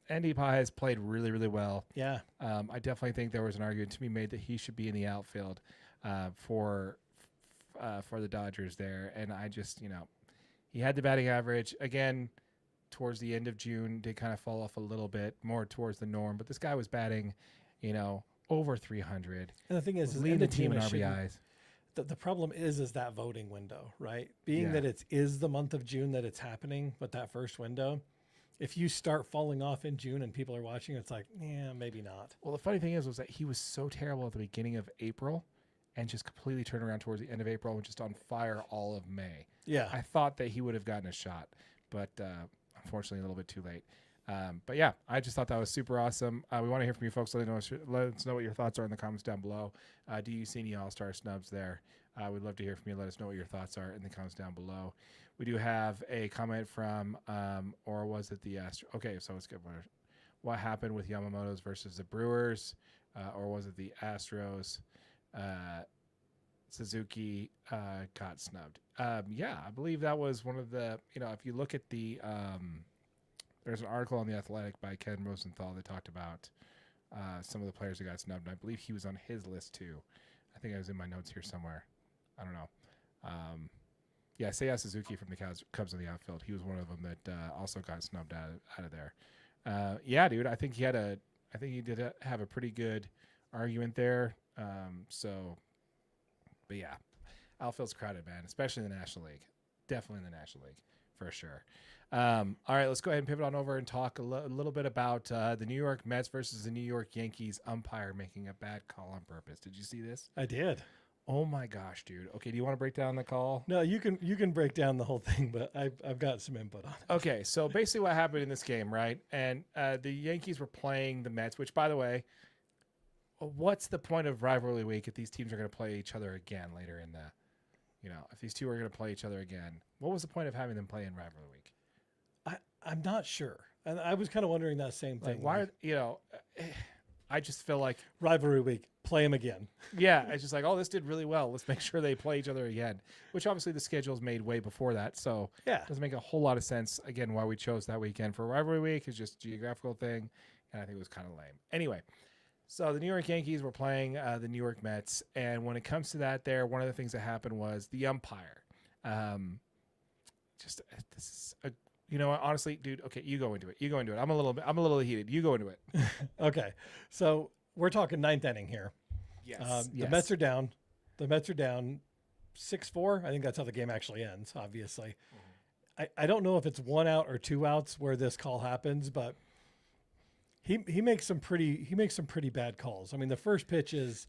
Andy Paz has played really, really well. Yeah. I definitely think there was an argument to be made that he should be in the outfield for the Dodgers there. And I just, he had the batting average. Again, towards the end of June, did kind of fall off a little bit, more towards the norm. But this guy was batting, over 300. And the thing is leading the team in RBIs. The problem is that voting window, right? Being that it is the month of June that it's happening, but that first window, if you start falling off in June and people are watching, it's like, yeah, maybe not. Well, the funny thing was that he was so terrible at the beginning of April and just completely turned around towards the end of April and just on fire all of May. Yeah. I thought that he would have gotten a shot, but unfortunately a little bit too late. But yeah, I just thought that was super awesome. We want to hear from you folks. Let us know what your thoughts are in the comments down below. Do you see any All-Star snubs there? We'd love to hear from you. Let us know what your thoughts are in the comments down below. We do have a comment from, or was it the Astros? Okay, so let's get what happened with Yamamoto's versus the Brewers, or was it the Astros? Suzuki got snubbed. Yeah, I believe that was one of the, if you look at the, there's an article on The Athletic by Ken Rosenthal that talked about some of the players that got snubbed. And I believe he was on his list too. I think I was in my notes here somewhere. I don't know. Yeah, Seiya Suzuki from the Cubs in the outfield. He was one of them that also got snubbed out of there. Yeah, dude, I think he did have a pretty good argument there. But yeah, outfield's crowded, man, especially in the National League. Definitely in the National League for sure. All right, let's go ahead and pivot on over and talk a little bit about the New York Mets versus the New York Yankees umpire making a bad call on purpose. Did you see this? I did. Oh my gosh, dude. Okay, do you want to break down the call? No, you can break down the whole thing, but I've got some input on it. Okay, so basically what happened in this game, right? And the Yankees were playing the Mets, which, by the way, what's the point of rivalry week if these teams are going to play each other again later in the, if these two are going to play each other again, what was the point of having them play in rivalry week? I'm not sure. And I was kind of wondering that same thing. Why, I just feel like rivalry week, play them again. Yeah. It's just like, oh, this did really well. Let's make sure they play each other again, which obviously the schedule's made way before that. So yeah, it doesn't make a whole lot of sense. Again, why we chose that weekend for rivalry week is just a geographical thing. And I think it was kind of lame. Anyway, so the New York Yankees were playing the New York Mets. And when it comes to that one of the things that happened was the umpire. This is a, honestly, dude, okay, you go into it. I'm a little heated. You go into it. Okay. So we're talking ninth inning here. Yes. The Mets are down. The Mets are down 6-4. I think that's how the game actually ends, obviously. Mm-hmm. I don't know if it's 1 out or 2 outs where this call happens, but he makes some pretty bad calls. I mean, the first pitch is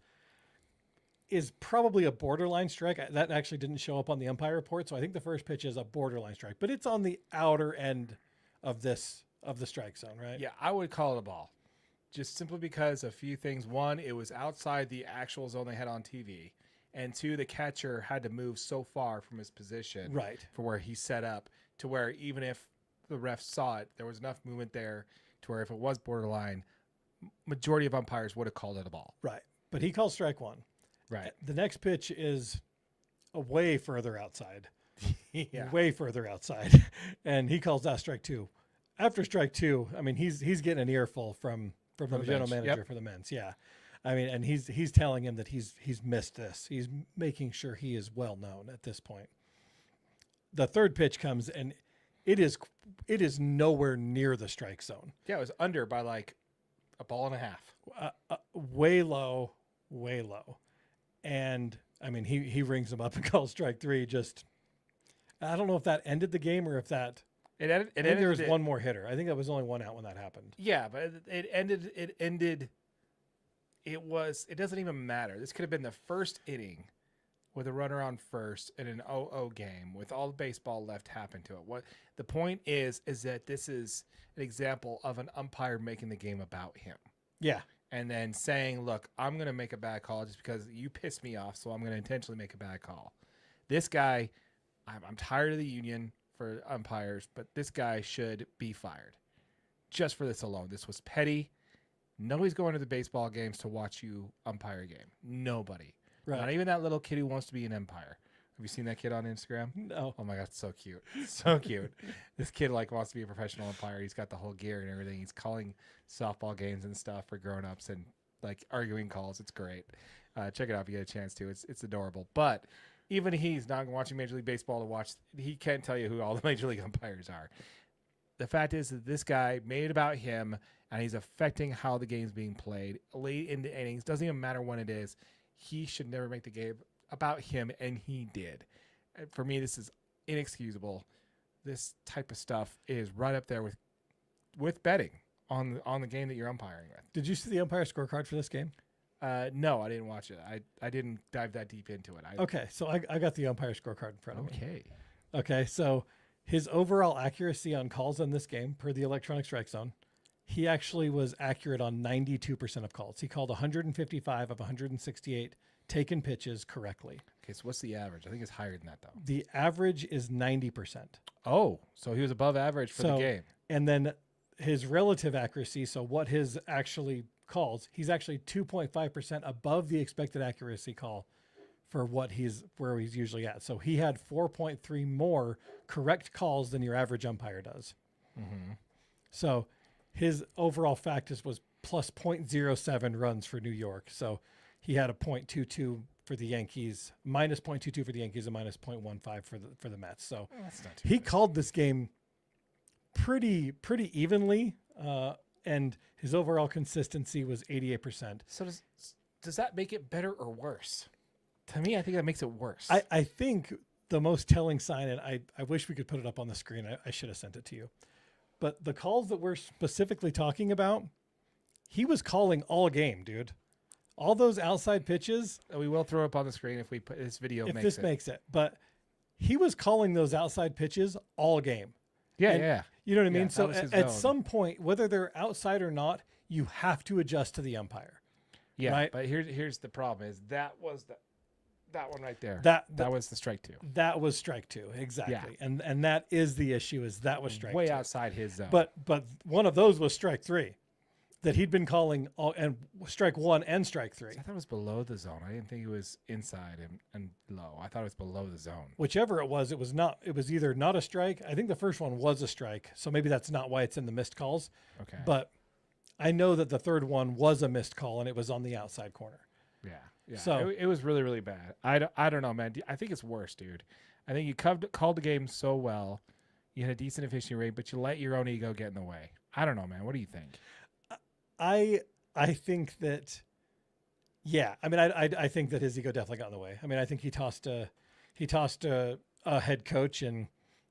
probably a borderline strike. That actually didn't show up on the umpire report, so I think the first pitch is a borderline strike, but it's on the outer end of the strike zone, right? Yeah, I would call it a ball. Just simply because a few things. One, it was outside the actual zone they had on TV. And two, the catcher had to move so far from his position for where he set up to where even if the ref saw it, there was enough movement there to where if it was borderline, majority of umpires would have called it a ball. Right. But he called strike one. Right. The next pitch is a way further outside. Yeah. Way further outside. And he calls that strike two. After strike two, I mean, he's getting an earful from the general manager for the Mets. Yeah. I mean, and he's telling him that he's missed this. He's making sure he is well known at this point. The third pitch comes and it is nowhere near the strike zone. Yeah, it was under by like a ball and a half. Way low. And I mean, he rings him up and calls strike three. Just, I don't know if that ended the game or if that. It ended. There was one more hitter. I think that was only 1 out when that happened. Yeah, but it ended. It doesn't even matter. This could have been the first inning with a runner on first in an 0-0 game with all the baseball left happen to it. What the point is that this is an example of an umpire making the game about him. Yeah. And then saying, look, I'm going to make a bad call just because you pissed me off, so I'm going to intentionally make a bad call. This guy, I'm tired of the union for umpires, but this guy should be fired just for this alone. This was petty. Nobody's going to the baseball games to watch you umpire a game. Nobody. Right. Not even that little kid who wants to be an umpire. Have you seen that kid on Instagram? No. Oh my God, it's so cute. So cute. This kid wants to be a professional umpire. He's got the whole gear and everything. He's calling softball games and stuff for grown-ups and arguing calls. It's great. Check it out if you get a chance to. It's adorable. But even he's not watching Major League Baseball to watch. He can't tell you who all the Major League umpires are. The fact is that this guy made it about him, and he's affecting how the game's being played late into innings. Doesn't even matter when it is. He should never make the game about him, and he did. For me, this is inexcusable. This type of stuff is right up there with betting on the game that you're umpiring with. Did you see the umpire scorecard for this game? No, I didn't watch it. I didn't dive that deep into it. Okay, so I got the umpire scorecard in front of me. Okay, so his overall accuracy on calls in this game, per the electronic strike zone, he actually was accurate on 92% of calls. He called 155 of 168 taken pitches correctly. Okay, so what's the average? I think it's higher than that, though. The average is 90%. Oh, so he was above average for the game. And then his relative accuracy, so what his actually calls, he's actually 2.5% above the expected accuracy call for where he's usually at. So he had 4.3 more correct calls than your average umpire does. Mm-hmm. So his overall factors was plus 0.07 runs for New York. So he had a 0.22 for the Yankees, minus 0.22 for the Yankees, and minus 0.15 for the Mets. So that's not too he bad. called this game pretty evenly, and his overall consistency was 88%. So does that make it better or worse? To me, I think that makes it worse. I think the most telling sign, and I wish we could put it up on the screen. I should have sent it to you. But the calls that we're specifically talking about, he was calling all game, dude. All those outside pitches. We will throw it up on the screen if we put this video. If this makes it. But he was calling those outside pitches all game. Yeah. You know what I mean? Yeah, so at some point, whether they're outside or not, you have to adjust to the umpire. Yeah, right? but here's the problem: is that one right there. That was the strike 2. That was strike 2, exactly. And that is the issue. Is that was strike way 2. outside his zone. But one of those was strike 3, that he'd been calling and strike 1 and strike 3. I thought it was below the zone. I didn't think it was inside and low. I thought it was below the zone. Whichever it was not. It was either not a strike. I think the first one was a strike, so maybe that's not why it's in the missed calls. Okay. But I know that the third one was a missed call, and it was on the outside corner. Yeah. So it was really, really bad. I don't know, man. I think it's worse, dude. I think you called the game so well. You had a decent efficiency rate, but you let your own ego get in the way. I don't know, man. What do you think? I think that, yeah. I mean, I think that his ego definitely got in the way. I mean, I think he tossed a head coach, and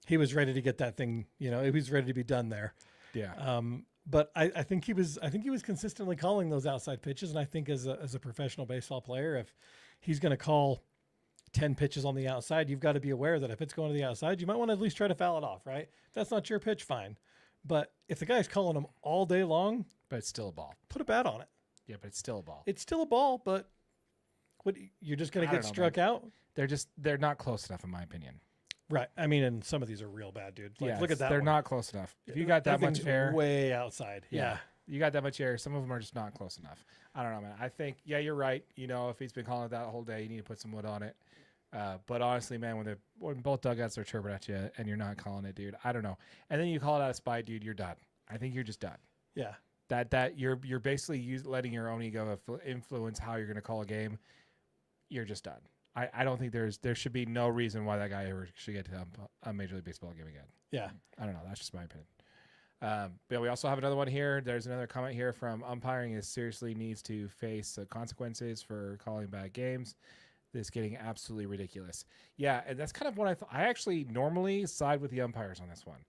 he was ready to get that thing. He was ready to be done there. Yeah. But I think he was consistently calling those outside pitches, and I think as a professional baseball player, if he's going to call 10 pitches on the outside, you've got to be aware that if it's going to the outside, you might want to at least try to foul it off, right? If that's not your pitch, fine. But if the guy's calling them all day long, but it's still a ball. put a bat on it. Yeah, but it's still a ball. It's still a ball, but what, you're just going to get struck out? They're not close enough, in my opinion. Right. I mean, and some of these are real bad, dude. Like, Yeah, look at that. They're one. not close enough. If you got that much thing's air, way outside. Yeah. you got that much air. Some of them are just not close enough. I don't know, man. I think, yeah, you're right. If he's been calling it that whole day, you need to put some wood on it. But honestly, man, when both dugouts are chirping at you and you're not calling it, dude, I don't know. And then you call it out of spite, dude, you're done. I think you're just done. Yeah. That you're basically letting your own ego influence how you're going to call a game. You're just done. I don't think there should be no reason why that guy ever should get to a Major League Baseball game again. Yeah. I don't know. That's just my opinion. But we also have another one here. There's another comment here from umpiring is seriously needs to face consequences for calling bad games. This getting absolutely ridiculous. Yeah, and that's kind of what I thought. I actually normally side with the umpires on this one.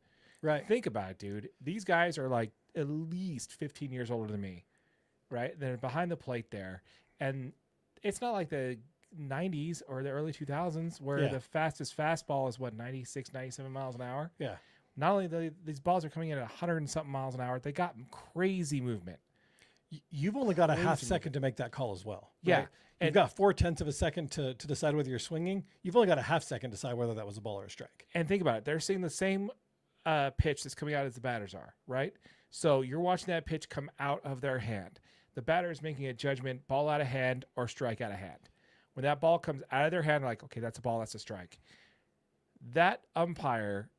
Right. Think about it, dude. These guys are like at least 15 years older than me, right? They're behind the plate there. And it's not like the 90s or the early 2000s where the fastest fastball is 96, 97 miles an hour. Yeah. Not only these balls are coming in at 100 and something miles an hour, they got crazy movement. You've only got a half second to make that call as well. Yeah. Right? You've got 0.4 of a second to decide whether you're swinging. You've only got a half second to decide whether that was a ball or a strike. And think about it. They're seeing the same pitch that's coming out as the batters are, right? So you're watching that pitch come out of their hand. The batter is making a judgment, ball out of hand or strike out of hand. When that ball comes out of their hand, like, okay, that's a ball, that's a strike. That umpire,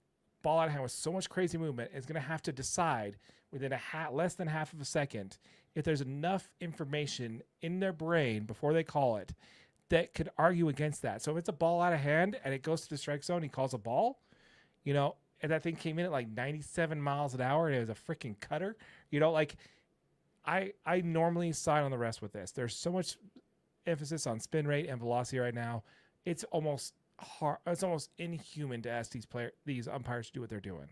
ball out of hand with so much crazy movement, is going to have to decide within less than half of a second if there's enough information in their brain before they call it that could argue against that. So if it's a ball out of hand and it goes to the strike zone, he calls a ball, and that thing came in at like 97 miles an hour and it was a freaking cutter, I normally side on the rest with this. There's so much emphasis on spin rate and velocity right now. It's almost hard. It's almost inhuman to ask these umpires to do what they're doing.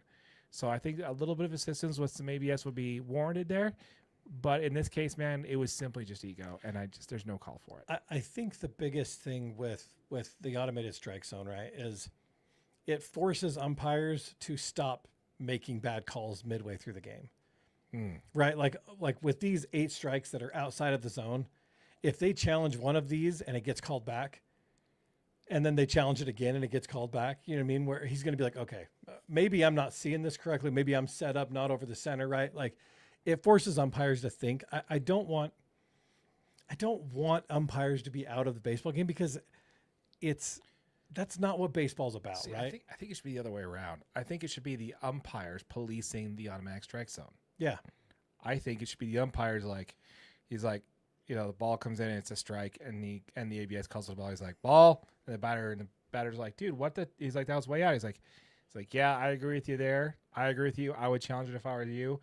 So I think a little bit of assistance with some ABS would be warranted there. But in this case, man, it was simply just ego, and there's no call for it. I think the biggest thing with the automated strike zone, right, is it forces umpires to stop making bad calls midway through the game. Right? Like with these 8 strikes that are outside of the zone, if they challenge one of these and it gets called back, and then they challenge it again and it gets called back, you know what I mean? Where he's going to be like, okay, maybe I'm not seeing this correctly. Maybe I'm set up not over the center, right? Like, it forces umpires to think. I don't want umpires to be out of the baseball game because that's not what baseball's about, See, right? I think it should be the other way around. I think it should be the umpires policing the automatic strike zone. Yeah. I think it should be the umpires he's like, the ball comes in and it's a strike and the ABS calls the ball. He's like, ball, and the batter's like, dude, what the? He's like, that was way out. He's like, yeah, I agree with you there. I agree with you. I would challenge it if I were you.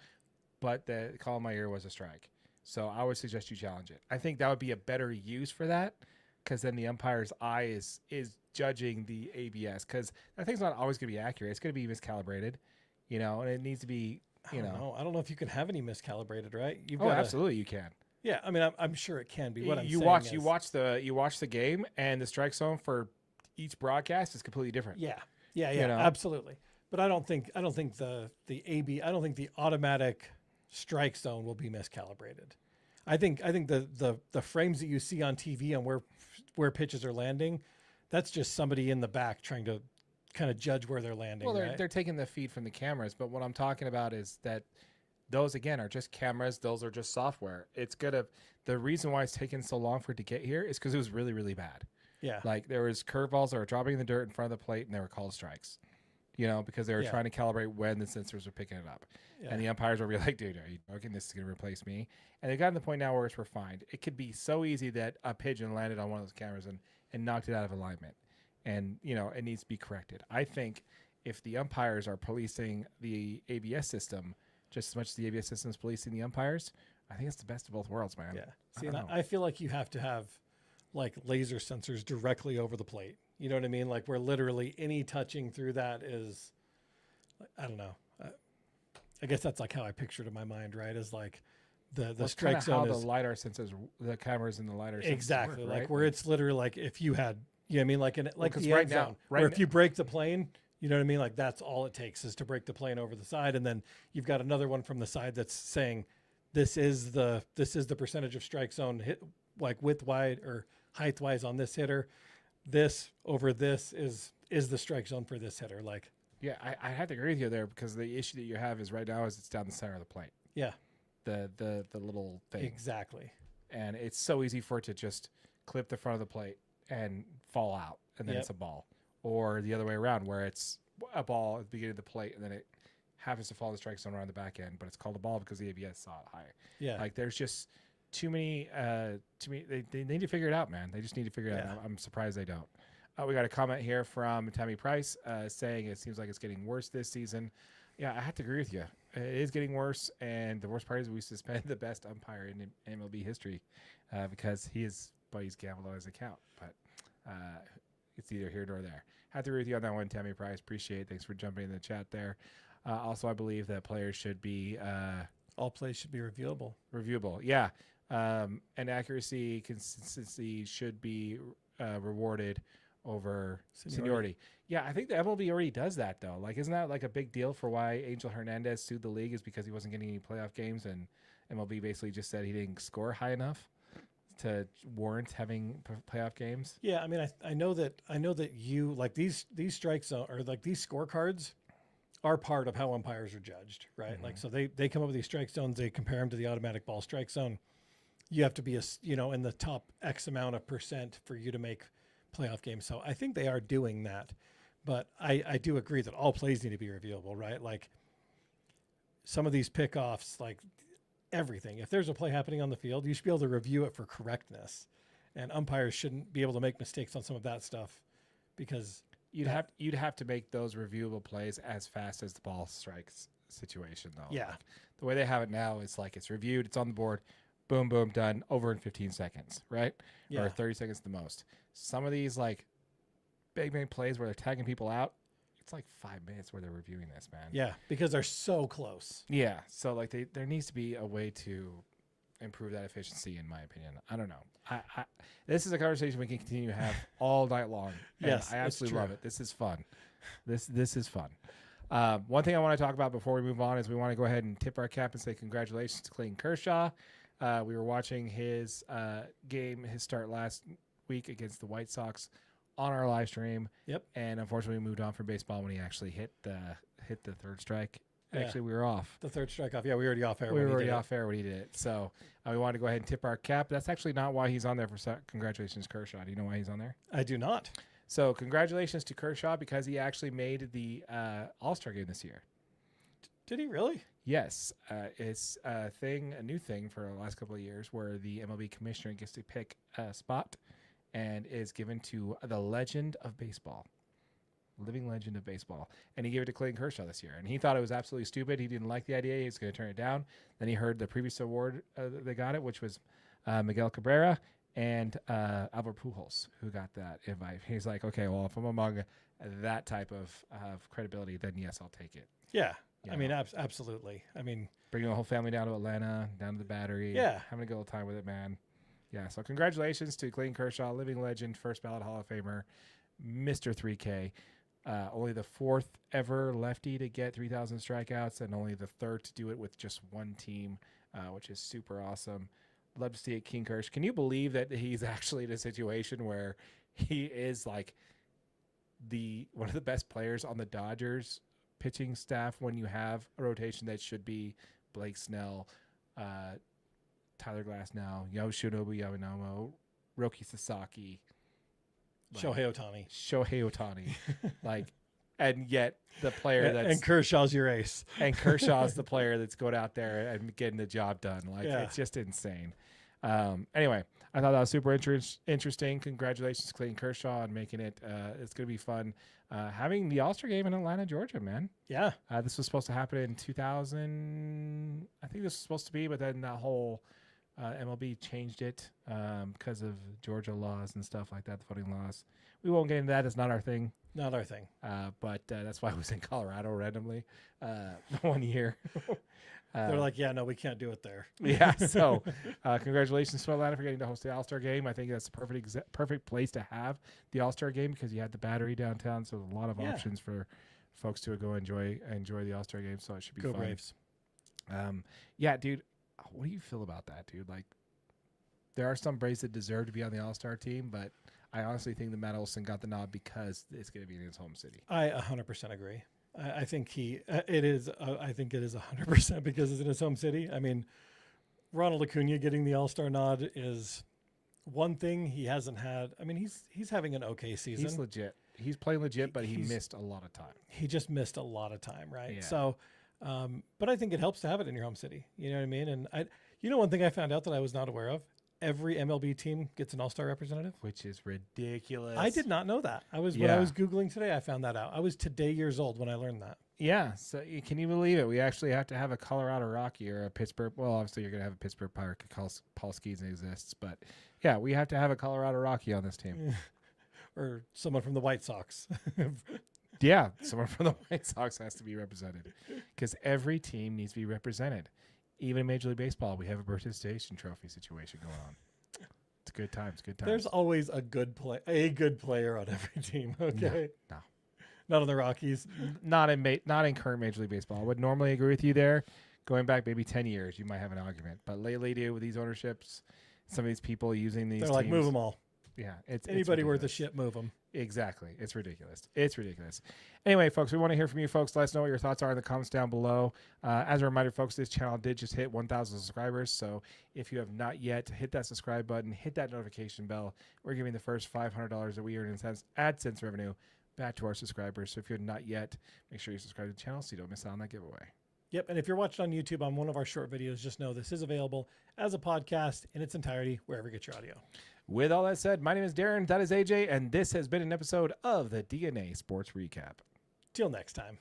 But the call in my ear was a strike. So I would suggest you challenge it. I think that would be a better use for that because then the umpire's eye is judging the ABS because that thing's not always going to be accurate. It's going to be miscalibrated, and it needs to be, I don't know if you can have any miscalibrated, right? Absolutely you can. Yeah, I mean, I'm sure it can be. What you watch the game and the strike zone for each broadcast is completely different. Yeah, absolutely. But I don't think the automatic strike zone will be miscalibrated. I think the frames that you see on TV and where pitches are landing, that's just somebody in the back trying to kind of judge where they're landing. Well, right? they're taking the feed from the cameras, but what I'm talking about is that those again are just cameras. Those are just software. It's gonna. The reason why it's taken so long for it to get here is because it was really, really bad. Yeah. Like there was curveballs that were dropping in the dirt in front of the plate, and they were called strikes. Because they were trying to calibrate when the sensors were picking it up, and the umpires were like, "Dude, are you joking? This is gonna replace me." And they've gotten to the point now where it's refined. It could be so easy that a pigeon landed on one of those cameras and knocked it out of alignment, and it needs to be corrected. I think if the umpires are policing the ABS system just as much as the ABS system is policing the umpires, I think it's the best of both worlds, man. Yeah. See, I feel like you have to have like laser sensors directly over the plate. You know what I mean? Like where literally any touching through that is, I don't know. I guess that's like how I pictured in my mind, right? Is like the strike zone how is the LiDAR sensors, the cameras in the LiDAR sensors exactly work, like right? where it's literally like if you had, I mean, like the right end now- zone, right where now- if you break the plane, you know what I mean? Like that's all it takes is to break the plane over the side, and then you've got another one from the side that's saying this is the percentage of strike zone hit, like width wide or height wise on this hitter. This over this is the strike zone for this hitter. Like Yeah, I have to agree with you there because the issue that you have is right now is it's down the center of the plate. yeah, The little thing. exactly. And it's so easy for it to just clip the front of the plate and fall out, and then Yep. it's a ball. Or the other way around, where it's a ball at the beginning of the plate, and then it happens to fall in the strike zone around the back end, but it's called a ball because the ABS saw it higher. Yeah, Like there's just too many. They need to figure it out, man. They just need to figure it Yeah. out. I'm surprised they don't. We got a comment here from Tammy Price saying it seems like it's getting worse this season. Yeah, I have to agree with you. It is getting worse, and the worst part is we suspended the best umpire in MLB history because his buddies gambled on his account. But it's either here nor there. Have to agree with you on that one, Tammy Price. Appreciate it. Thanks for jumping in the chat there. Also, I believe that players should be all plays should be reviewable. reviewable. Yeah. And accuracy, consistency should be rewarded over seniority. Yeah, I think the MLB already does that, though. Like, isn't that like a big deal for why Angel Hernandez sued the league is because he wasn't getting any playoff games, and MLB basically just said he didn't score high enough to warrant having playoff games? Yeah, I mean, I know that you like these strike zone or like these scorecards are part of how umpires are judged, right? Mm-hmm. Like, so they come up with these strike zones, they compare them to the automatic ball strike zone. You have to be in the top X amount of percent for you to make playoff games. So I think they are doing that, but I do agree that all plays need to be reviewable, right? Like some of these pickoffs, like everything. If there's a play happening on the field, you should be able to review it for correctness, and umpires shouldn't be able to make mistakes on some of that stuff because You'd have to make those reviewable plays as fast as the ball strikes situation, though. Yeah. Like, the way they have it now is like it's reviewed, it's on the board, boom, boom, done, over in 15 seconds, right? Yeah. Or 30 seconds the most. Some of these like big plays where they're tagging people out, it's like 5 minutes where they're reviewing this, man. yeah, because they're so close. Yeah. So like there needs to be a way to improve that efficiency, in my opinion. I don't know. I this is a conversation we can continue to have all night long. And Yes, I it's absolutely true. love it. This is fun. This is fun. One thing I want to talk about before we move on is we want to go ahead and tip our cap and say congratulations to Clayton Kershaw. We were watching his game, his start last week against the White Sox on our live stream. Yep. And unfortunately, we moved on from baseball when he actually hit the third strike. Yeah. Actually, we were off. The third strike off. Yeah, we were already off air. We when were he already did it. off air when he did it. So we wanted to go ahead and tip our cap. That's actually not why he's on there for congratulations, Kershaw. Do you know why he's on there? I do not. So congratulations to Kershaw because he actually made the All-Star game this year. Did he really? Yes. It's a new thing for the last couple of years where the MLB commissioner gets to pick a spot and is given to the legend of baseball. Living legend of baseball. And he gave it to Clayton Kershaw this year. And he thought it was absolutely stupid. He didn't like the idea. He was going to turn it down. Then he heard the previous award they got it, which was Miguel Cabrera and Albert Pujols, who got that invite. He's like, okay, well, if I'm among that type of credibility, then yes, I'll take it. Yeah. You I mean, know. absolutely. I mean, Bringing the whole family down to Atlanta, down to the Battery. Yeah. Having a good old time with it, man. Yeah, so congratulations to Clayton Kershaw, living legend, first ballot Hall of Famer, Mr. 3K. Only the fourth ever lefty to get 3,000 strikeouts and only the third to do it with just one team, which is super awesome. love to see it. King Kirsch. Can you believe that he's actually in a situation where he is like one of the best players on the Dodgers pitching staff when you have a rotation that should be Blake Snell, Tyler Glasnow, Yoshinobu Yamanomo, Roki Sasaki, Shohei Ohtani. Like, and yet the player that's and Kershaw's your ace. And Kershaw's the player that's going out there and getting the job done. Like, it's just insane. Anyway, I thought that was super interesting. Congratulations to Clayton Kershaw on making it. It's going to be fun having the All-Star game in Atlanta, Georgia, man. Yeah. This was supposed to happen in 2000. I think this was supposed to be, but then that whole MLB changed it because of Georgia laws and stuff like that, the voting laws. We won't get into that. It's not our thing. Not our thing. But that's why I was in Colorado randomly 1 year. They're like, yeah, no, we can't do it there. Yeah. So congratulations to Atlanta for getting to host the All-Star game. I think that's the perfect place to have the All-Star game because you had the Battery downtown. So there's a lot of options for folks to go enjoy the All-Star game. So it should be Go fun. Braves. Yeah, dude. What do you feel about that, dude? Like, there are some Braves that deserve to be on the All-Star team, but I honestly think that Matt Olson got the nod because it's going to be in his home city. I 100% agree. I think it is 100% because it's in his home city. I mean, Ronald Acuna getting the All-Star nod is one thing he hasn't had. I mean, he's having an okay season. He's legit. He's playing legit, but he missed a lot of time. He just missed a lot of time, right? Yeah. So, but I think it helps to have it in your home city. You know what I mean? And one thing I found out that I was not aware of, every MLB team gets an All-Star representative. Which is ridiculous. I did not know that. When I was Googling today, I found that out. I was today years old when I learned that. Yeah. So can you believe it? We actually have to have a Colorado Rocky or a Pittsburgh. Well, obviously you're going to have a Pittsburgh Pirate because Paul Skeens exists. But yeah, we have to have a Colorado Rocky on this team. Or someone from the White Sox. Yeah, someone from the White Sox has to be represented because every team needs to be represented. Even in Major League Baseball, we have a participation trophy situation going on. It's good times. There's always a good player on every team. Okay, no. Not on the Rockies. Not in current Major League Baseball. I would normally agree with you there. Going back maybe 10 years, you might have an argument. But lately, dude, with these ownerships, some of these people using these, they're like, move them all. Yeah, anybody worth a shit, move them. Exactly. It's ridiculous. Anyway, folks, we want to hear from you folks. Let us know what your thoughts are in the comments down below. As a reminder, folks, this channel did just hit 1,000 subscribers. So if you have not yet, hit that subscribe button, hit that notification bell. We're giving the first $500 that we earn in AdSense revenue back to our subscribers. So if you're not yet, make sure you subscribe to the channel so you don't miss out on that giveaway. Yep, and if you're watching on YouTube on one of our short videos, just know this is available as a podcast in its entirety, wherever you get your audio. With all that said, my name is Darren, that is AJ, and this has been an episode of the DNA Sports Recap. Till next time.